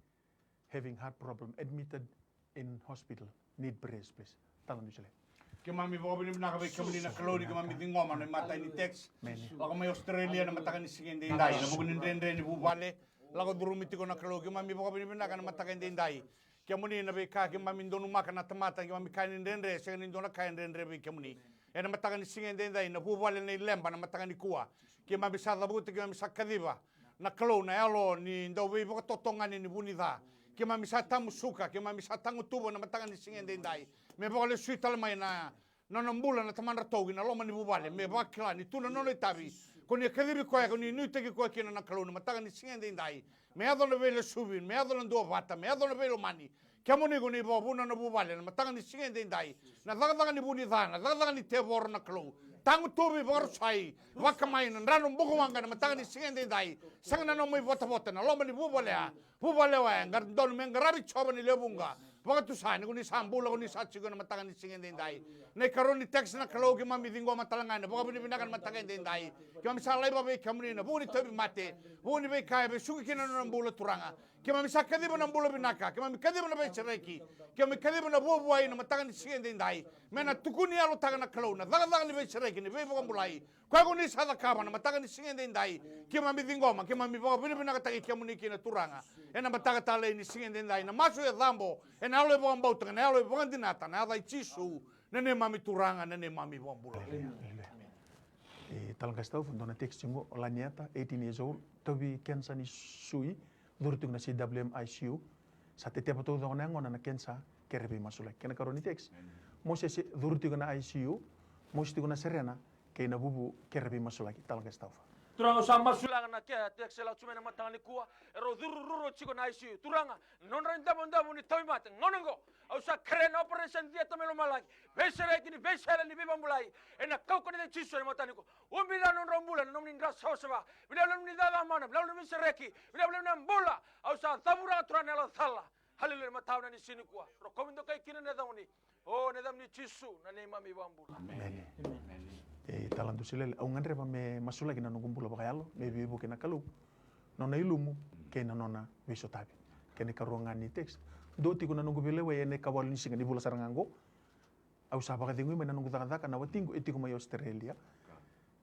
having heart problem admitted in hospital. Need prayers, please. Talang Misile. Kemami bawa ni nak kami na kalori kemami tinggal mana mata ini teks. Lagu mai Australia na mata kan singen dendai. Na bukan dendai ni bubale. Lagu durumi tiko na kalori kemami bawa ni nak kan mata kan dendai. Kemuni na beka kemami donu makan na temata kemami kain dendai. Segen donu kain dendai be kemuni. Na mata kan singen dendai na bubale ni lemba na mata kan kuah. Kemami sadabuti kemami sakadiva. Na kalori na alo ni ndawi bawa totongan ni bunida. Kemami satamu suka kemami satangu tubo na mata kan singen dendai. Me bakal suital mai na bulan na taman ratogi na loma ni bubale me bakla ni tuna no tabi koni kadibi ko ko ni nuite ki ko kina na kalona mataga ni singende ndai me ado na vele subin me ado na do vata me ado na vele mani kamo ni goni bobuna na bubale na mataga ni singende ndai na daga ni buni dana daga ni tebor na klo tangu tobi bor sai wakamai na ranu bugo wanga na mataga ni singende ndai sangna no mai bota na loma ni bubale wa ngar don me ngarabi choba ni lebunga Waktu sana kuni sambul kuni satsi kuni matakan ni singen dendai. Ne karoni teks na kalau kima midingo matalangan. Bawa bini binakan matakan dendai. Kima misalai bawa kamri na buni tobi mate. Buni be kaya be suki kina nambula turanga. Kima misal kadi bana nambula binaka. Kima kadi bana be cereki. Kima kadi bana buai na matakan ni singen dendai. Mena tukuni alo takan na kalau na. Daga ni be cereki ni be bukan mulai. Kau kuni sada kapan na matakan ni singen dendai. Kima midingo ma kima mi bawa bini binaka taki kima ni kina turanga. Ena matakan tale ni singen dendai na masu ya dambo. Na alo bang bau tengah, na alo bang dinata, na ada cisu, nene mami turanga, nene mami bang bula. Talang kasih tahu, untuk nanti cenggo lanyata 18 years old, tapi cancer ni sui, durung na CWM ICU, saat itu apa tu orang ngon na cancer, kerebe masulai. Kena karoni teks, mesti si durung na ICU, mesti na serena, kena bubu kerebe masulai. Talang kasih tahu. Turanga sama sulangan na kia tek sela cuma na matanga ni kuwa ero duru chiko na ICU turanga non renta bondamu ni toy mate ngonongo au sa keren operation dia tamelo malaki besere ni bibambulai ena kau kone de chiso na matani ko umbila non rombula non ni ndra sosaba bila non ni dala mana bila non misereki bila na mbula au sa tabura turana la sala haleluya matawna ni sini kuwa rokomindo kai kina na dauni oh ne damni chisu na ne mami bambula amen talan tu silele au ngandre pa me masula kina nungum pula bakayalo me bibu kina kalu nona ilumu kena nona wiso tabi kene karuangan ni teks do ti kuna nunggu bele we ne kawal ni singa ni bula sarangango Au sa baka tingui mai nanung kutaka na watingu etiko mai Australia.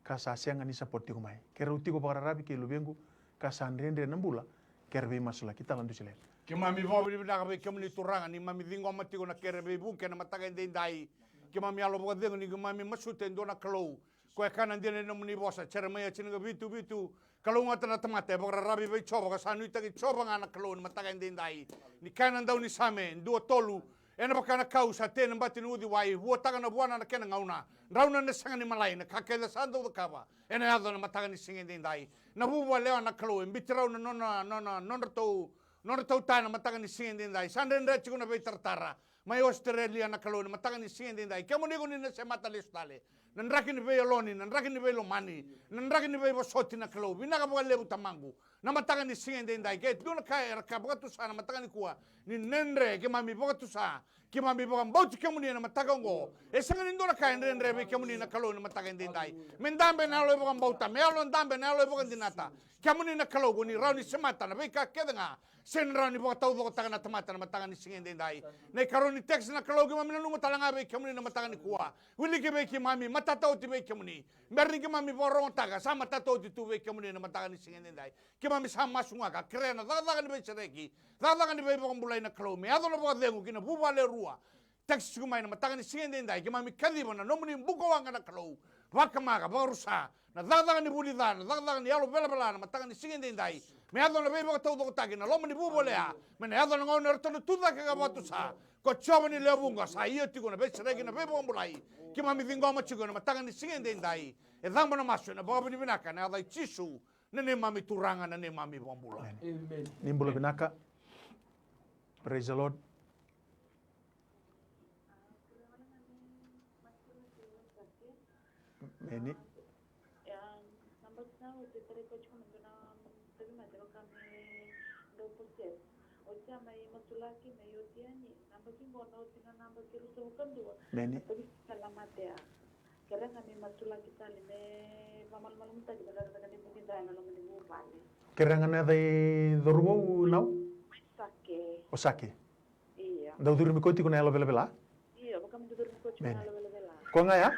Ka sa sianga ni support tiko mai. Kera utiko pakara rabi ke lubengu ka sa ndrendre nambula kera be masula kita landu sile. Ke mami vobi na ka ke muni turanga ni mami dingo mati ko na kere be bu ke na mataga ndai. Ke mami alo bo dengo ni ke mami masute ndona klou. Ko e kana ndene no muni bosa chere mai chinga bitu kalau ngata na tamate bo rabi be choba ka sanu itagi choba ngana klou ni mataga ndai. Ni kana ndau ni same ndu tolu. Ena bakana kausa tena mbati nudi wai hua taga na buana na kena ngauna rauna na sanga ni malai na kakela sando da kava ena ado na mataga ni singe ndai na buwa leo na kalo mbitrau na nona tau tana mataga ni singe ndai sande ndrechi kuna be tartara mai Australia na kalo na mataga ni singe ndai kemo nego ni na se mata lestale na ndraki ni be loni na ndraki ni be lomani na ndraki ni be bosoti na kalo bina ka buwa leo tamangu na mataga ni singe ndai ke tuna ka ka buka tu sana mataga ni kuwa ni nendre ke mami buka tu sa ke mami buka mbauti ke muni na mataga ngo e sanga ni ndona ka nendre be ke muni na kalo na mataga ndai mendambe na lo buka mbauta me lo ndambe na lo buka dinata ke muni na kalo go ni rauni semata na be ka kedanga sen rauni buka tau buka taga na tamata na mataga ni singe ndai na karoni text na kalo ke mami na lunga talanga be ke muni na mataga ni kuwa wili ke be ke mami matata ti be ke muni merni ke mami borong taga sama tato ti tu be ke muni na mataga ni singe ndai ke mami sama sunga ka krena daga ni be sereki daga ni be buka mbulai na kalo me ado na buka dengu kina buba le rua taxi kumai na mataga ni singe ndai ke mami kadiba na nomuni mbuko wanga na kalo wakamaga barusa na daga ni bulida na daga ni alo bela bela na mataga ni singe ndai me ado na be buka tau do tagi na lomuni bubo lea me na ado na ngone rtono tuda ka batu sa ko choba ni lebunga sa iyo tiko na be sereki na be buka mbulai ke mami vingo ma chigo na mataga ni singe ndai e damba na maso na baba ni binaka na dai chisu nene mami turanga nene mami bombula. Nimbula binaka. Praise the Lord. Many. Many. Kerangan ada dorubo now? Osake. Iya. Dau durmi koti kuna elo bela. Iya, bukan mendur ko Many. bela. Ko nga ya?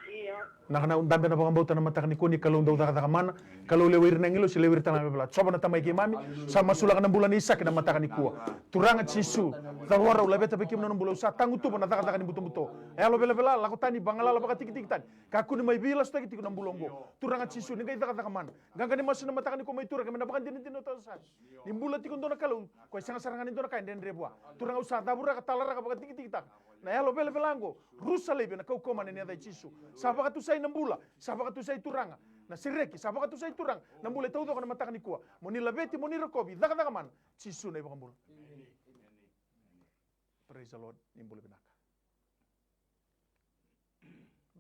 Iya. Nakana undambe na bangambauta na matakani koni kalau ndau daga mana kalau lewir nangilo si lewir tanah bela. Coba na tamai ke mami sama sulak na bulan isak na matakani kuwa. Turangat sisu. Tawara ula beta bekim na bulan sa tangu tu na daga ni buto. Elo bela lakotani bangala la bakati tikitan. Kaku ni mai bilas tagi tikuna bulongo. Turangat sisu ni daga mana. Gangani masu na matakani ko mai turang na bakan din sa. Ni bulan tikun dona kalau ko sanga sarangan dona kain den rebua. Turang usa dabura ka talara ka bakati tikitan. Na elo belango rusa lebe na kau koma ni ada sisu. Sabaka tu sai nambula, sabaka tu sai turanga. Na sireki, sabaka tu sai turang. Nambule tau na matakani kuwa. Moni labeti, moni rekobi, daga man. Sisu na ibang bula. Praise the Lord, nimbule binaka.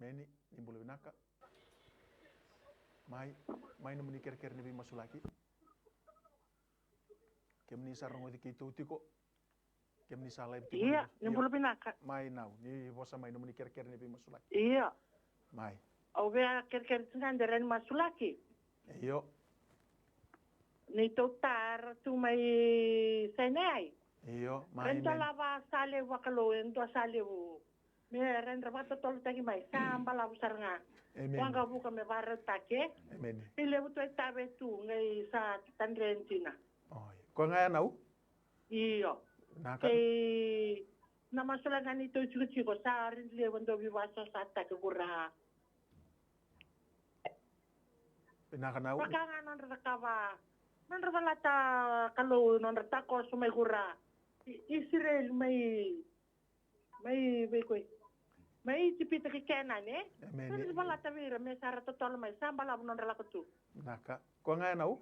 Meni, nimbule binaka. Mai namuni ker ni masulaki. Kemni sarong odi kito tiko. Kemni salai tiko. Iya, nimbule binaka. Mai now, ni bosa mai namuni ker ni masulaki. Iya. Mai. Au vea ker tenganderen masulaki. Iyo. Ni totar tu mai senai. Iyo, mai. Rento lava sale wakalo ento sale u. Me rento bata tol tagi mai samba la usaranga. Amen. Wanga buka me barra take. Amen. Ile buto tabe tu ngai sa tandrentina. Oh, ko nga nau? Iyo. Naka. Ke na masulanga ni to chico sa rin le wando biwasa sa take gura. Naka nau. Pakanga non rakava. Non ravalata kalau non ratako sumai gura. Israel mai bekoi. Mai tipita ke kenan eh. Amen. Non ravalata vira me sara totol mai sambala non ralakutu. Naka. Ko nga nau?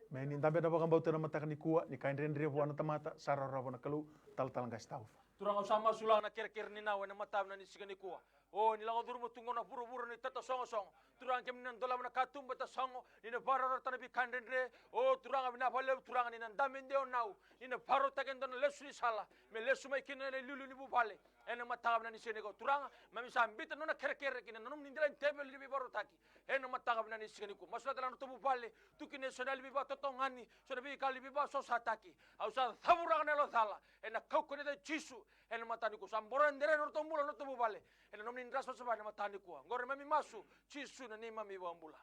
May nindabe na bakang bauta na matakani kuwa ni kain rin revuana tamata sararawa na kalu tal-talang gastaw. Turang usama sulang na kir ni nawe na matab na ni sigani kuwa. Oh, nilang durmo tungo na buru-buru ni tata songo-songo. Turang kem nan dolam na katumba ta songo ni na baro ta na bi kandendre. Oh, turang abina pale turang ni nan damen deo nau. Ni na baro ta kendo na lesu ni sala. Me lesu mai kina na lulu ni bupale. Ena matab na ni sigani ko. Turang mami sambita no na kere kina nanum nindilan tebel ni baro taki. Ena matab na ni sigani ko. Masla talang to bupale. Tuki national biba totongani. So na bi kali biba so sataki. Au sa thabura na lo sala. Ena kau ko ni da chisu. ena matani ku samboran dere no tombula no tombu bale ena nomni ndras pasaba ena matani ku ngore mami masu chisu na ni mami wambula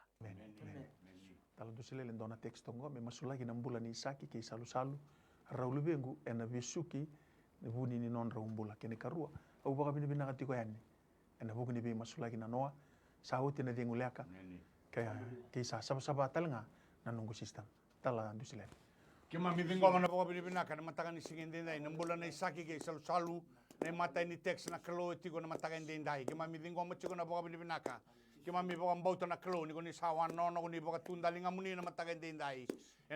Tala dusilele ndona teksto ngo me masulagi na mbula ni isaki ke salu raulu bengu ena visuki ne vuni ni non raumbula kene karua au baka bini bina katiko yani ena buku ni be masulagi na noa sauti na dengu leaka kaya ke sa saba talanga na nungu sistem tala dusilele Kima mivingo mana baka binibinaka na matakan ni singindinday na mbula na isaki ke salu na matay ni text na kalo tiko na matakan dinday kima mivingo mo tiko na baka binibinaka kima mi baka mbauta na kalo ni ko ni sawan no ko ni baka tundalinga muni na matakan dinday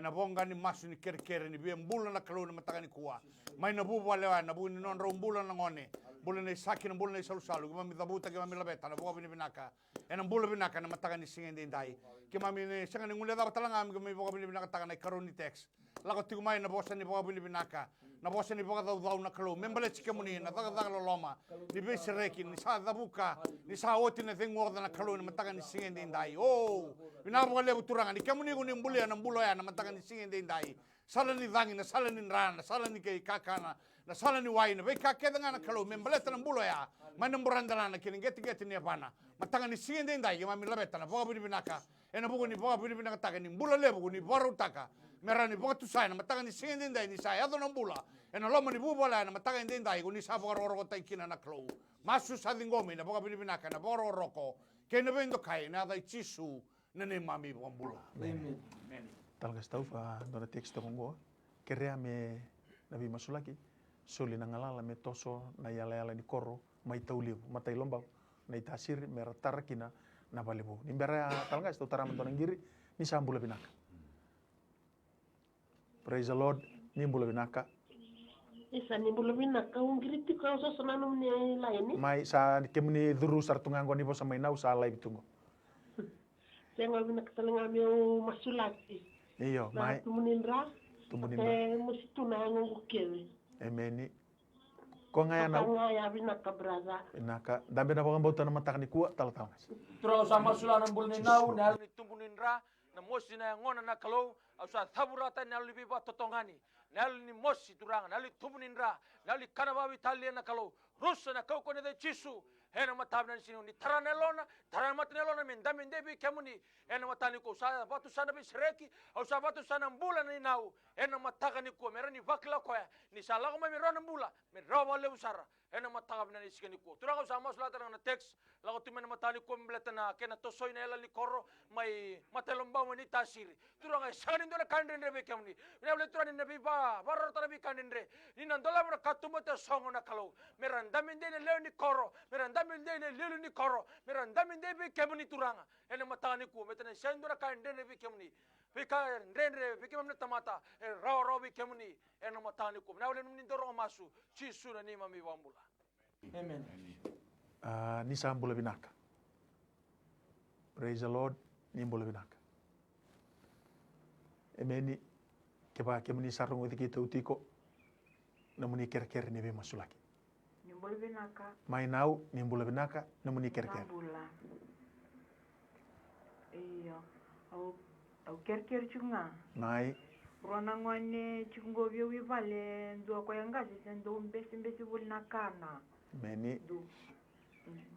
na bonga ni masu ni kerkere ni bi mbula na kalo na matakan ni kuwa may nabuwa lewa na bu ni non ro mbula na ngone mbula na isaki na mbula na salu kima mi tabuta kima mi labeta na baka binibinaka na mbula binaka na matakan ni singindinday kima mi ni sanga ni ngule da talanga mi baka binibinaka takan na karo ni text Lako tiku mai na bosa ni baka binibinaka na bosa ni baka dau na kalo membale chike muni na daga loloma ni besi reki ni sa dabuka ni sa oti na dengo na kalo ni mataka ni singende indai oh bina baka lebu turanga ni kemuni ko ni mbule na mbulo ya na mataka ni singende indai sala ni dangi na sala ni rana sala ni ke kakana na sala ni waina be kake na kalo membale na mbulo ya mana mburandana na kini geti ni apana mataka ni singende indai ma mi labeta na baka binibinaka ena buku ni baka binibinaka taka ni mbulo lebu ni baru taka merani boka tu sai na matanga ni singin dai ni sai ado nambula ena loma ni bubola na matanga ni dai ko ni sa boka roro tai kina na klo masu sa dingomi na boka binibinaka na boro roko ke na vendo kai na dai chisu na ne mami bombula amen talga staufa dona teksto kongo kerea me nabi masulaki soli na ngalala me toso na yala ni koro mai tauliu matai lombau na itasir meratarkina na balibu nimbera talga sto tara mantona ngiri ni sambula binaka Praise the Lord, nimbula binaka. Isa nimbula binaka ungiriti ka usa sanano ni laini. Mai sa kemuni duru sartungango ni bosa mai nau sa lai bitungo. Senga binaka talenga mi masulaki. Iyo, mai. Tumunindra. Tumunindra. Musituna ngungu kewe. Ameni. Ko ngaya nau. Ngaya binaka braza. Binaka. Dambe na bakang bauta na matakani kuwa tal-talas. Terus sama sula nambul ni nau na ni tumunindra na mosi na ngona na kalau ausa thaburata na libi ba totongani nal ni mosi turanga nal tumunindra nal kanabawi talia na kalau rusa na kau kone de chisu hena matabna ni sinu ni taranelona taramatnelona mendami ndebi kemuni hena matani ko sa batu sana bi sreki ausa batu sana mbula ni nau hena mataka ni ko merani vakla ko ni sala ko mi rona mbula me rawa le usara hena matabna ni sikani ko turanga sa masla taranga na text lago timena matani ko mbleta na kena tosoi na ela likoro mai matelomba mani tasiri turanga sagani ndona kandendre be kemuni ne ble turani ne biba barro tarabi kandendre ni nandola bra katumata songo na kalau meranda mende ne leoni koro meranda mende ne leoni koro meranda mende be kemuni turanga ene matani ko metene sendora kandendre be kemuni Pika ndendre pika mamna tamata raw be kemuni ene matani ko na ble num ndoro masu chisu na ni mami wambula amen ni sambula binaka. Praise the Lord, nimbula binaka. Emeni keba kemuni sarung uti kita utiko namuni ker-ker ni be masulaki. Nimbula binaka. Mai nau nimbula binaka namuni ker-ker. Nimbula. Iya, au ker-ker chunga. Mai Rona ngwane chungo vyo vale ndo kwa yangazi ndo mbesi bulnakana. meni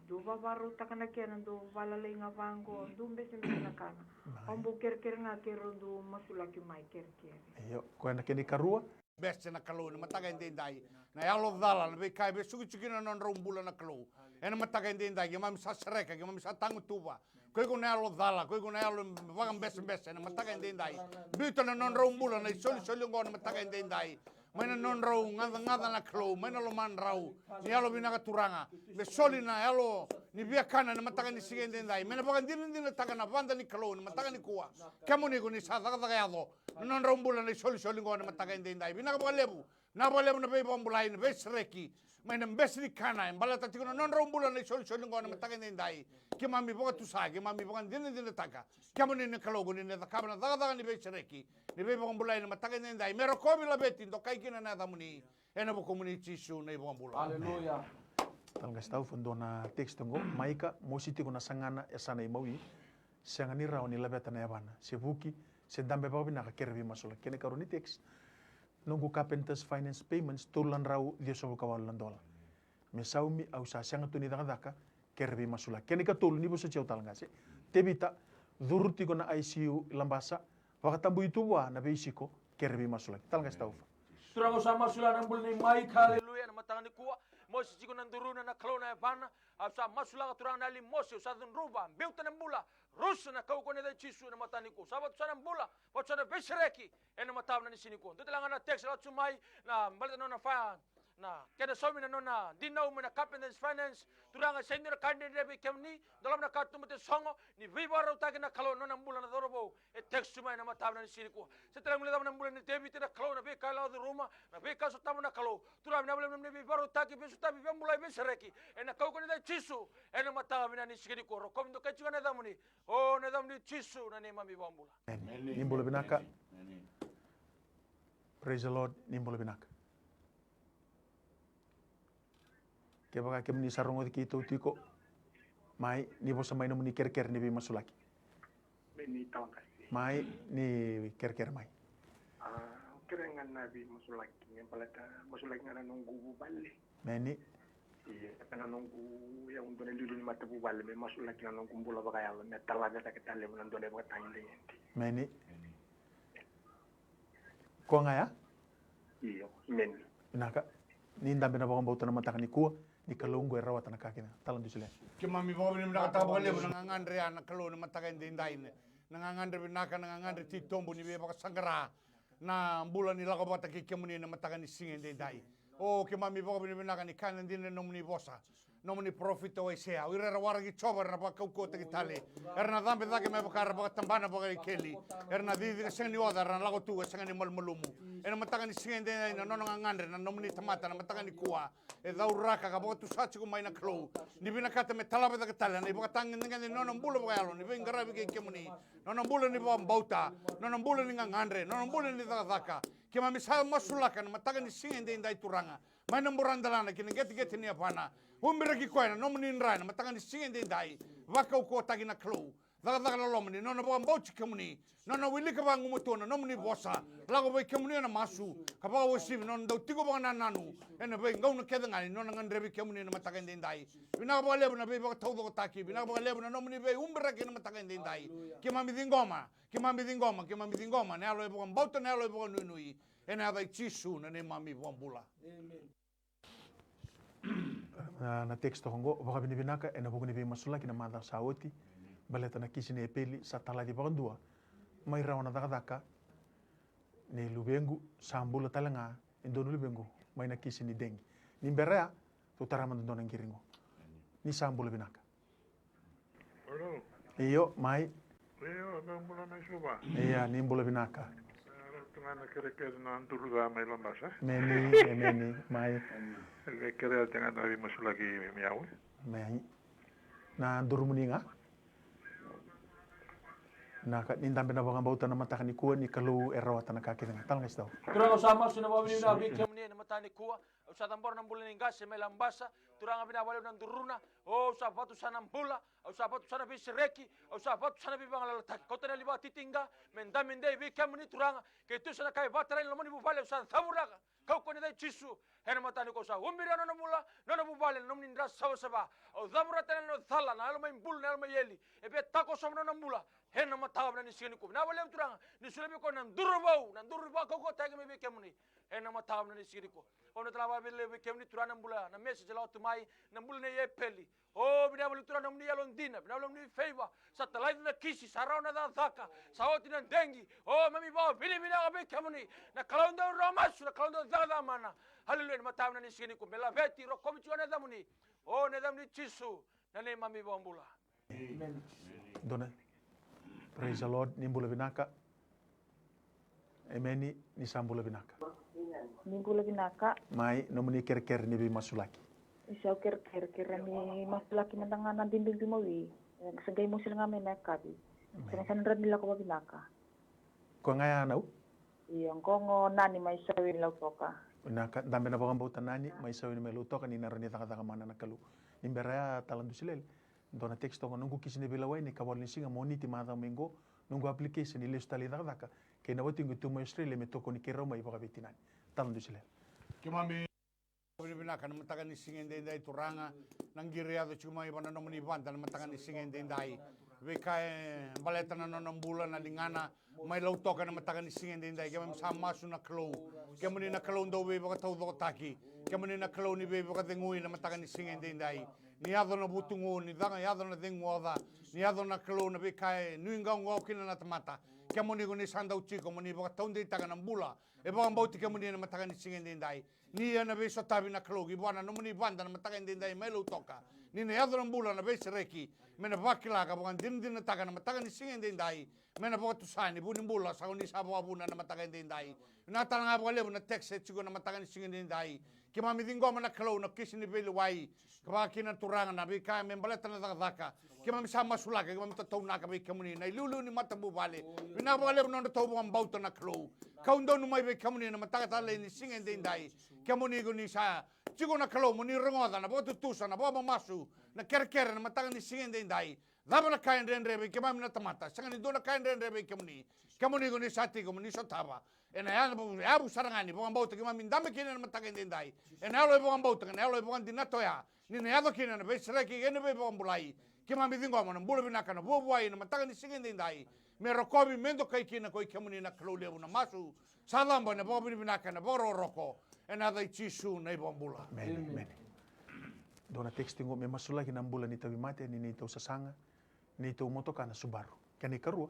Do babaru takana kena do valalay nga vango do mbesi nakana. Ombo ker-ker nga kero do masulaki mai ker-ker. iyo ko na kini karua beste na kalo na mataga indai na yalo dala na be kai be sugi chikina non rombula na kalo ena mataga indai ge mam sasreka ge mam satangu tuba ko na yalo dala ko na yalo vagam beste na mataga indai bito na non rombula na soli ngona mataga indai mana non rau ngada na kalo mana lo man rau ni yalo binaka turanga be soli na yalo ni bia kana na mataga ni sigende indai mana bagan din taga na banda ni kalo na mataga ni kuwa kamo ni ko ni sa daga yado non rombula na soli ngona mataga indai binaka baga lebu na be bombulai na be sreki mana besri kana embala tatiko non rombula na soli ngona mataga indai ke mami boga tu sa ke mami boga din taga kamo ni kalo ni na kabana daga ni be sreki ni be bombulai na mataga indai mero kobi la beti ndo kai kina na damuni ena bo komunichi su na bombula haleluya talga stau fundona teksto ngo maika mositi kuna sangana esana imawi sangani raoni labeta na yabana sebuki se dambe babi na kerbi masula kene karuni tekst nunggu Carpenters Finance Payments tulan rau dia sobo kawalan dola. Mesaumi au sa sianga tuni daka kerbi masula. Keni ka tulu ni bosa ceu talangase. Tebita duruti ko na ICU lambasa wakatambu itu wa na beisiko kerbi masula. Talangase taufa. Turang usama sula nang bulni mai haleluya na matangani kuwa. Mosi chiko nang duruna na kalona ya bana. Asa masula ka turang nali mosi usa dun ruba. Biuta nang bula. Rusa na kau kone da chisu na matani ku. Sabat sana bula. Wat sana besreki. Ena matab na ni sini ku. Tutelanga na text la sumai na balta no na fa. Na kena somi na nona dinau mena Carpenters Finance turanga senior candidate be kemni dalam na kartu mete songo ni vibaro ta kena kalau nona mbula na dorobo e text sumai na matab na sini ku setelah mulai na mbula ni debi tira kalau na be kala do rumah na be kaso tamu na kalau turang na mulai na vibaro ta ki besu tabi be mulai be sereki e na kau kone da chisu e na matab na ni sini ku rokom do kachu na damuni o na damuni chisu na ne mami bambula Nimbolo binaka. Praise the Lord, nimbolo binaka. Kebaka kemni sarungo kito tiko mai ni bosa mai nomuni ker ni bi masulaki Beni tahun kasih. mai ni ker mai Kerengan nabi masulaki yang palata masulaki ngana nunggu balik. meni Iya, karena nunggu yang untuk dulu ni mata bubal, memang masulaki ngana nunggu bola bagayal, metala kita kita le menantu le bertanya dengan meni ko ngaya Iya, men. naka ni ndambe na bakon bauta na matakani kuwa ni kalungu erawata na kakina talan dusile Ke mami bawa ni nak tahu boleh nangangandre anak kalau ni matakan dindai ni nangangandre binaka nangangandre ti tombu ni bebak sangara na bulan ni lagu bata ki kemuni na matakan ni singen dindai oh ke mami bawa ni binaka ni kanan din nomni bosa nomni profit o sea ira rawar ki chobar na pakau ko te tale erna dambe dake me bakar bak tambana bak keli erna di di sengi oda na lagu tu sengi ni malmulumu ena matakan ni singen dindai na nangangandre na nomni tamata na matakan ni kuwa e dauraka ka baka tu sachi ko mai na klo ni bina kata me talaba da kala ni baka tangin ngan no no bulo baka yalo ni bin garabi ke kemuni no no bulo ni bauta no no bulo ni ngandre no no bulo ni daka ke ma misal masulaka na mataga ni singen de indai turanga mai na murandalana ki ngeti ni apana umbira ki koina no muni nrana mataga ni singen de indai baka ko tagi na klo daga lomni no no bauchi kemuni no no wili ka bangu mutona no muni bosa lago bai kemuni na masu ka ba wosi no ndo tigo ba nanu ena bai ngau na keda ngani no ngan rebi kemuni na matakan dindai bina ba lebu na bai ba tau do taki bina ba lebu na no muni bai umbra ke na matakan dindai ke mami dingoma ne alo ba bauta ne alo ba nui ena bai chisu na ne mami bambula na teksto hongo baka bini binaka ena buguni bi masulaki na manda sawoti baleta na kisine peli satala di bakandua mai rawana daka ni lubengu sambula talanga indonu lubengu mai na kisini dengi ni berea tu tarama ndona ngiringo ni sambula binaka iyo mai iya ni mbula binaka Tengah kira-kira nanti dulu mai lambasa. meni mai Kira tengah dari masuk lagi miau. mai na durumuninga na ka nindambe na bakang bauta na matakani kuwa ni kalu erawata na kakita nga talang istaw turang usama sina bawa ni na bikem ni na matani kuwa usa tambor nang bulan ingas se melambasa turang abina wale nang duruna o usa fatu sana mbula usa fatu sana bisreki usa fatu sana bibang lalatak kota na liba titinga mendaminde bikem ni turang ke tu sana kai batara lo mani bufale usa thabura kau kone dai chisu hena matani ko sa umbira no mula no bufale no ni ndra sawa saba o thabura tena no thala na lo mai mbul na lo mai yeli e be tako somno no mula hena matab na ni sini ko na wale turang ni sulabi ko nan durba ko tagi me bikem ni hena matab na ni sini ko ono traba bele bikem ni turana mbula na message la otumai na mbula ne yepeli o bina bulu turana mni yalondina bina bulu mni favor satellite na kisi sarona da thaka saoti na dengi o mami ba bini bina bikem ni na kalonda romas na kalonda dada mana haleluya matab na ni sini ko bela veti ro komi chwana damuni o ne damni chisu na ne mami ba mbula dona praise the Lord ni mbula binaka emeni ni sambula binaka Nimbula binaka, mai nomuni ker ni bi masulaki isau kira ni masulaki mandangan dinding di mawi. Segay mo sila nga may nakabi. Sinasanran nila ko binaka. ko ngaya nau Iyang kongo nani may sawin law toka. naka dambe na bakang bauta nani mai sawini mai luto kan ina rani taka mana na kalu imberaya talandu silel dona teksto ko nunggu kisine bilawai ni kawal ni singa moniti mata mengo nunggu application ni list tali taka Kena wati ngu tumo Australia me toko ni kera mai baka betinani. Talan du sila. Kimami binaka na matakan ni singen dai turanga nang giriado cuma ibana no mani banda na matakan ni singen dai vekae baleta na non bulan na lingana mai lau toka na matakan ni singen dai kemam sama su na klo kemuni na klo ndo be baka tau do taki kemuni na klo ni be baka dengui na matakan ni singen dai ni ado na butungu ni danga ado na dengu oda ni ado na klo na vekae nuinga ngo kina na tamata kemuni ni sanda uchiko muni baka tau ndai taka na bula e baka mbauti kemuni na matakan ni singen dai ni ana be sotabi na klogi bwana no muni banda na matakan dindai melo toka ni ne adron bula na be sereki mena bakila ka bwan din na taka na matakan singen dindai mena bo tu sani buni bula sa ni sabo abuna na matakan dindai na talanga bo le na text chugo na matakan singen dindai ki mami dingo na klo na kisini be wai ka kina turanga na be ka membaleta na daka ki mami sama sulaka ki mami tatou na ka be kemuni na lulu ni matabu vale na bo le no to bo mbauta na klo kaundo no mai be kemuni na mataka le ni singen dindai kemuni ni sa chigo na kalo muni rongoda na botu tusa na boba masu na kerker na matanga ni singen dai daba na kain rebe kemam na tamata sanga ni dona kain rebe kemuni ni sati ko ni sotaba ena ya bu sarangani bo ambauta kemam ndame kina na matanga dai ena lo bo ambauta na lo bo dinato ya ni na yado kina na be sreki ene be bo ambulai kemam dingo mo na bulu binaka na bo boai na matanga ni singen dai me rokobi mendo kai kina ko kemuni na kalo le na masu salamba na bo binaka na bo roko another chisu na ibambula. Mene. Dona textingo me masula ki nambula ni tawi mate ni tau sasanga ni tau motoka na Subaru. Kani karua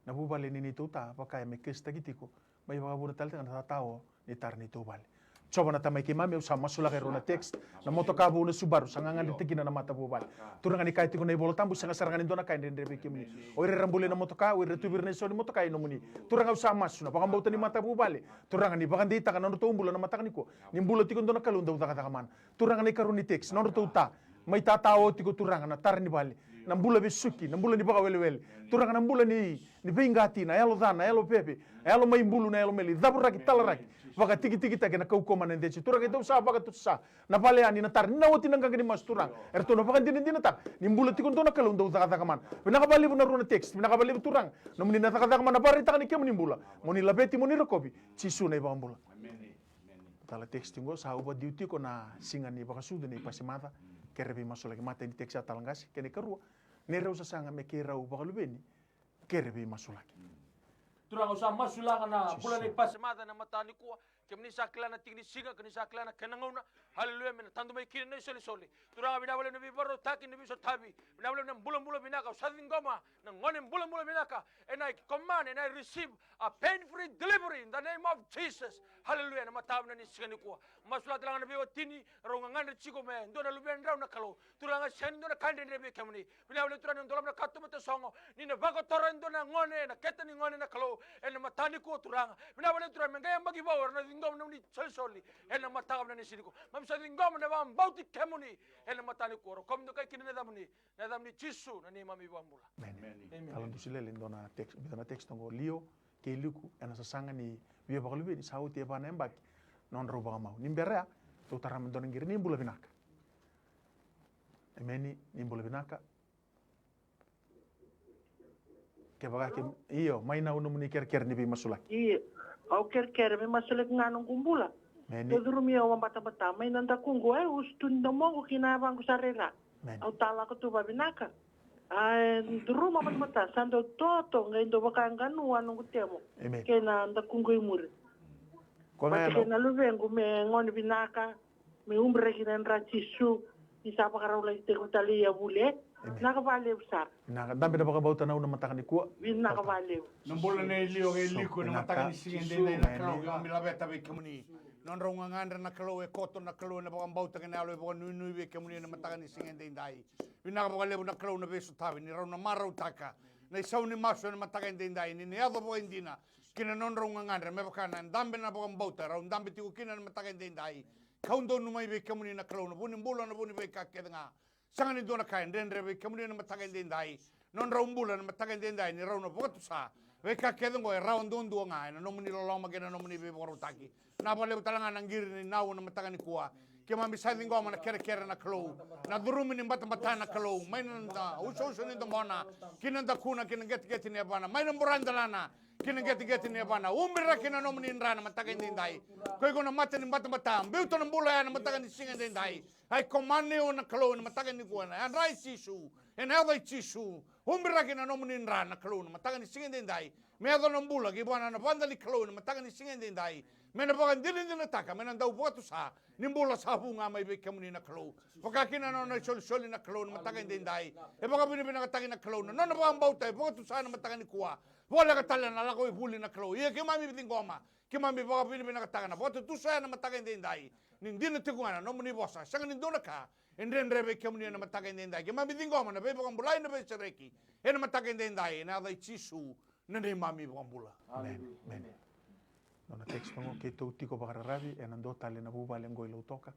na bubale ni tau ta pakaya me kesta gitiko mai baka bura talte kana tao ni tar ni tau bale. Coba na tamai ki mame usa masula ki rona text na motoka bu na Subaru sangangan di tikina na mata bubale. Turangan ni kaiti ko na ibolo tambu sanga sarangan dona kain den rebe kimni. Oire rambule na motoka oire tubir ne so ni motoka ino muni. Turangan usa masu na pakam bauta ni mata bubale. Turangan ni bakan dita kana no to umbula na mata kaniko. Ni mbulo tikon dona kalunda uta kata kaman. Turangan ni karuni text no to uta. Mai tatao tiko turangan na tar ni bale. Na mbula besuki, na mbula ni baka wele. Turangan na mbula ni bingati na yalo dana, yalo pepe, yalo mai mbulu na yalo meli. Daburaki talaraki. Baka tiki take na kaukoma na ndeci. Turang itu usaha baka tusa. Na pale ani na tar na wati nang kagani mas turang. Erto na baka din tak. Ni mbula tikon to na kalunda uta kata kaman. Pinakabali na runa text, pinakabali turang. Na muni na kata kaman na barita kani kemu ni mbula. Muni labeti muni rekobi. Cisu na iba mbula. Tala texting go sa uba duty ko na singan ni baka sudu ni pasimata. Kerebe masuk lagi mata di teksa talangasi kene kerua nere usa sanga me kera u baka lubeni kerebe masuk lagi turang usa masula kana bulan ni pasimata na matani kuwa kemni sakla na tingni singa kini sakla na kenangona haleluya men tandu mai kini soli turang bina bale nabi baro taki nabi so tabi bina bale na bulan binaka sadin goma na ngone bulan binaka and I command and I receive a pain-free delivery in the name of Jesus. Hallelujah. Na matab na ni sigani kuwa. Masula talang na biwa tini rongangan na chiko me ndo na lubian raw na kalo. Turanga sen ndo na kande rebe kamuni. Binawale turan ndo lam na katumo te songo. Ni na bako toran ndo na ngone na keta ni ngone na kalo. En na matani kuwa turanga. Binawale turan mengaya magibawa na dingom na ni soli. En na matab na ni siniko. Mamsa dingom na bang bauti kamuni. En na matani kuwa. Kom ndo kay kini na damuni. Na damuni Jisu na ni mami bambula. Amen. Kalau tu sila lindo na text, bitana text tongo Leo ke luku ena sasanga ni biya bakal ni sauti e bana embak non roba mau nimbera to taram don ngir ni mbula binaka emeni ni mbula binaka ke baga ke iyo maina unu muni ker ni bi masulak iya au ker me masulak nganong kumbula meni rumia wa mata mai nanda kungu ustun domo kina bang kusarera au tala ko tu babinaka rumah mata sando toto ngai ndo bakanga nu anu kutemo kena nda kungo imuri kena luvengu me ngoni binaka me umbre kina ndra chisu isapa karaula ite kutali ya bule naka vale usar naka dambe da baka bauta na una matakani kuwa naka vale nombolo ne lio ge liko na matakani sigende na kalo ga milabeta be kemuni non rongangan na kalo e koto na kalo na baka bauta ke na lo baka nui be kemuni na matakani sigende ndai Vinaka baka lebu na klau na beso tabi ni rau na marau taka na isau ni maso na mataka indindai ni ado baka indina kina non rau ngangandre me baka na ndambe na baka mbauta rau ndambe tiku kina na mataka indindai kaundo numai be kamuni na klau na buni mbula na buni be kake nga sanga ni dona kai ndendre be kamuni na mataka indindai non rau mbula na mataka indindai ni rau na baka tusa be kake ngo e rau ndondu nga na nomuni loloma kena nomuni be baka taki na baka lebu talanga nangiri ni nau na mataka ni kuwa ke mami sathi ngoma na kere na kalo na durumi ni mbata na kalo mai na uso ni domona kinanda kuna kinangeti ni abana mai na muranda lana kina geti ne bana umbira kina no muni rana mataga ndai ko ko na mata ni mata mata beuto na bula na mataga ni singa ndai ai komane ona kalo na mataga ni kuana an rai sisu en ela sisu umbira kina no muni rana kalo na mataga ni singa ndai me ado na bula ki bana na banda li kalo na mataga ni singa ndai me na bagan dilin na taka me na dau botu sa ni bula sa bunga mai be kemuni na kalo paka kina no na sol na kalo na mataga ndai e paka bini bina katagi na kalo na no ba bauta e botu sa na mataga ni kuwa wala ka tala na lako ibuli na klo ia ke mami bitingoma ke mami baka pini bina katagana boto tu sa na mataga ndai ning dina tikuna no muni bosa sanga ni dona ka enden rebe ke muni na mataga ndai ke mami bitingoma na be baka bulai na be sereki e na mataga ndai na dai chisu na ne mami baka bula amen nona text pango ke to tiko baka rabi e nando tale na buba le ngoi lo toka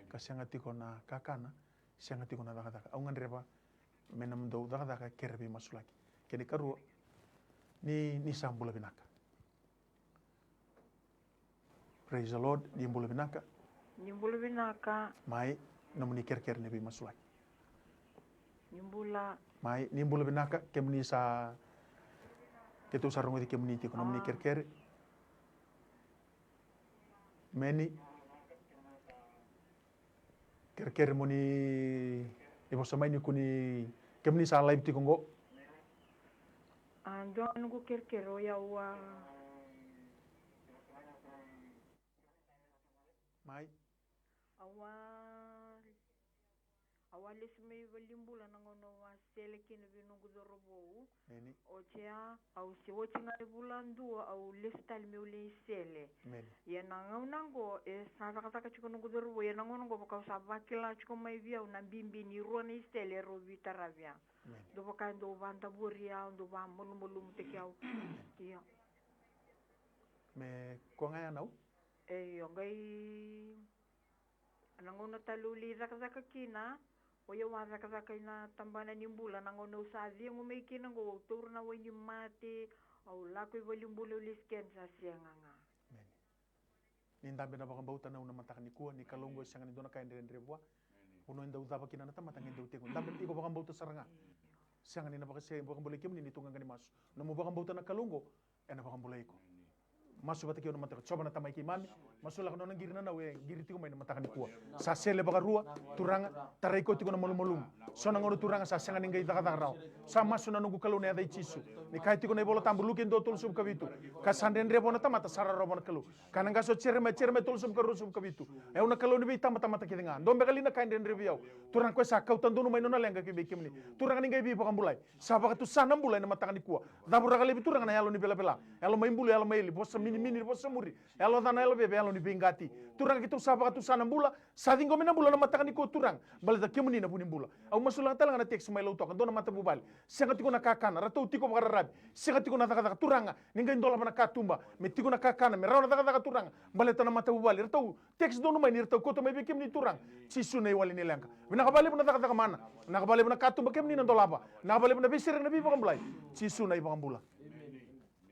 ka sanga tiko na kakana sanga tiko na daga au nganreba menam do daga kerbi masulaki kene karu ni sambula binaka. Praise the Lord, ni mbula binaka. Nimbula binaka. Mai namuni ker nebi masulai. Nimbula. Mai ni mbula binaka kemni sa ketu sarungo di kemni ti namuni ker. Meni ker muni ibo samai ni kuni kemni sa live ti kongo. Ando anu kerkero ya wa mai awali sumei valimbula nangono wa selekine binungu dorobo meni ochea au si wochinga bulandu au listal meuli sele meni ya nango e sasa kata chikunungu dorobo ya nangono go baka sabakila chikomai via una bimbi ni ruana sele ro vitaravia do baka ndo vanta buria ndo va mulu tekiau ya me konga ya nau yo ngai nangono taluli zaka kina oya wa zaka ina tambana nimbula nangono usazi ngumei kina ngo turna wenyi mate au lako volimbula ulisken sa sianganga ni ndambe na baka bauta na una matakani kuwa ni kalongo sanga ni dona ka ndre bwa uno nda uzaba kina na tamata ngende utego ndambe iko baka bauta saranga sanga ni na baka se baka bole kemni ni tunga ngani masu na mo baka bauta na kalongo ena baka bole iko masu bataki ona mataka coba na tamai ki mami masu la nona ngiri na we ngiri tiko mai na matakani kuwa sa sele baka rua turanga tarai ko tiko na molum sona ngono turanga sa sanga ni ngai daga rao sa masu na nungu kalone ada ichisu ni kai tiko na bola tambu lukin do tul sub kabitu ka sanden rebo na tamata sara robo na kalu kana ngaso cerme tul sub karu sub kabitu e una kalone bi tamata ki denga ndombe kali na kai den rebi yaw turang ko sa kau tandu mai nona lenga ki be kimni turanga ni ngai bi baka bulai sa baka tu sana bulai na matakani kuwa dabura kali bi turanga na yalo ni bela yalo mai bulu yalo mai li bosa mini bosa muri elo dana elo bebe elo ni bingati turang kitu saba tu sana bula sadingo mena bula na matakani ko turang balda kemuni na bunin bula au masula tala na tek sumai lautok dona mata bubal senga tiko na kakana rato tiko bagarab senga tiko na daga turanga ninga indola mana katumba me tiko na kakana me rauna daga turanga baleta na mata bubal rato tek donu mai nirto ko to mai be kemni turang sisune wali ni lenga bina kabale buna daga mana na kabale buna katumba kemni na dolaba na kabale buna bisir na bi bagamblai sisune bagambula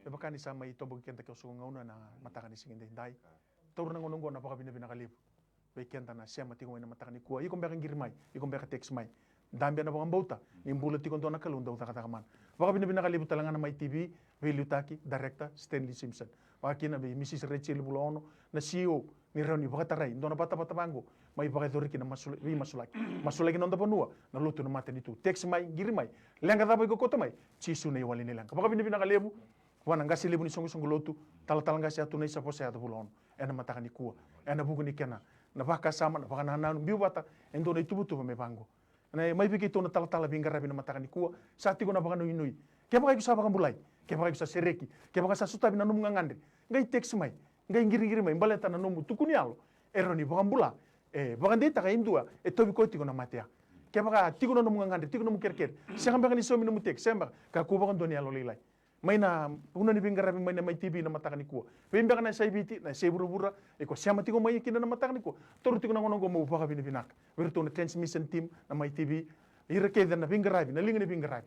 bakani sama ito bagi kenta ke sunga una na matakani singinde dai tour na ngonongo na pakabina bina kalib be kenta na sema tingo na matakani kuwa ikom beka ngirmai ikom beka text mai dambe na bauta ni mbula tikon dona kalunda uta kata kaman pakabina bina kalib talanga na mai tv be lutaki director Stanley Simpson wakina be Mrs Rachel Bulono na CEO ni roni bakatarai dona bata bango mai bakatoriki na masulaki nonda panua na lutu na matani tu text mai ngirmai lenga daba ko kota mai chisu ne wali ne lenga pakabina bina kalib wana ngasi lebu ni songo lotu tala ngasi atu nei sapo se atu bulon ena matakani kuwa ena buku ni kena na baka sama na baka nanu biwata endo nei tubutu me bango na mai biki to na tala bingara bina matakani kuwa sati ko na baka nui ke baka bisa baka bulai ke baka bisa sereki ke baka sasuta bina numu ngande ngai text mai ngai ngiri mai baleta na numu tukuni alo eroni baka bula baka ndeta ka indua tobi ko tiko na matea ke baka tiko na numu ngande tiko numu kerker sanga ni somi numu tek semba ka ku baka ndoni alo lilai maina una ni bingara maina mai TV na matakani kuwa bimbe kana sai biti na sai buru-bura eko siama tiko mai kina na matakani kuwa toru tiko na ngono mo baka bini binaka wirto na transmission team na mai TV ireke na bingara na linga ni bingara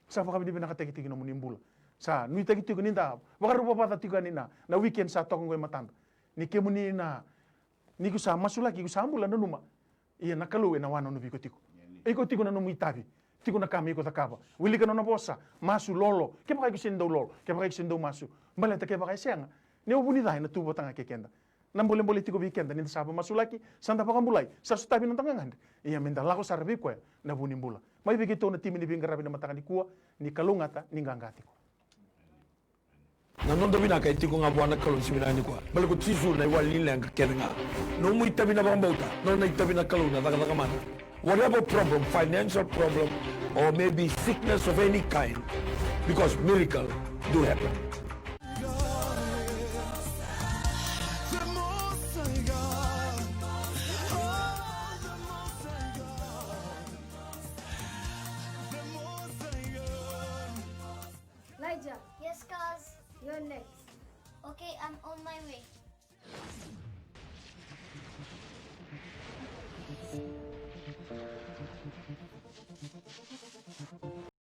sa baka bini binaka tiki na munimbula sa nui tiki ninda baka rupa pata tiko na weekend sa toko ngoi matanda ni kemuni na ni ku sa masula ki ku sambula na numa iya nakalu na wana no biko tiko eko tiko na numu itabi tiko na kami ko takaba wili kana na bosa masu lolo ke baka kisendo lolo ke baka kisendo masu Balenta ke baka sianga. Ne ubuni dai na tubo tanga ke kenda. Nam boleh tigo weekend ni sapa masulaki sanda pa kambulai. Sa sutabi no tangangan. Iya menda lako sarabi ko na buni mbula. Mai begitu na timi ni bingarabi na matanga ni kuwa ni kalungata ni ngangati ko. Nanon tabi na kay tiko nga buwan kalun si minani ko. Balik ko tisu na iwalin lang kaya nga. No mo itabi na bambauta. No na itabi na kalun na taka mana. Whatever problem, financial problem, or maybe sickness of any kind, because miracle do happen. Elijah, Yes, cuz. you're next. Okay, I'm on my way.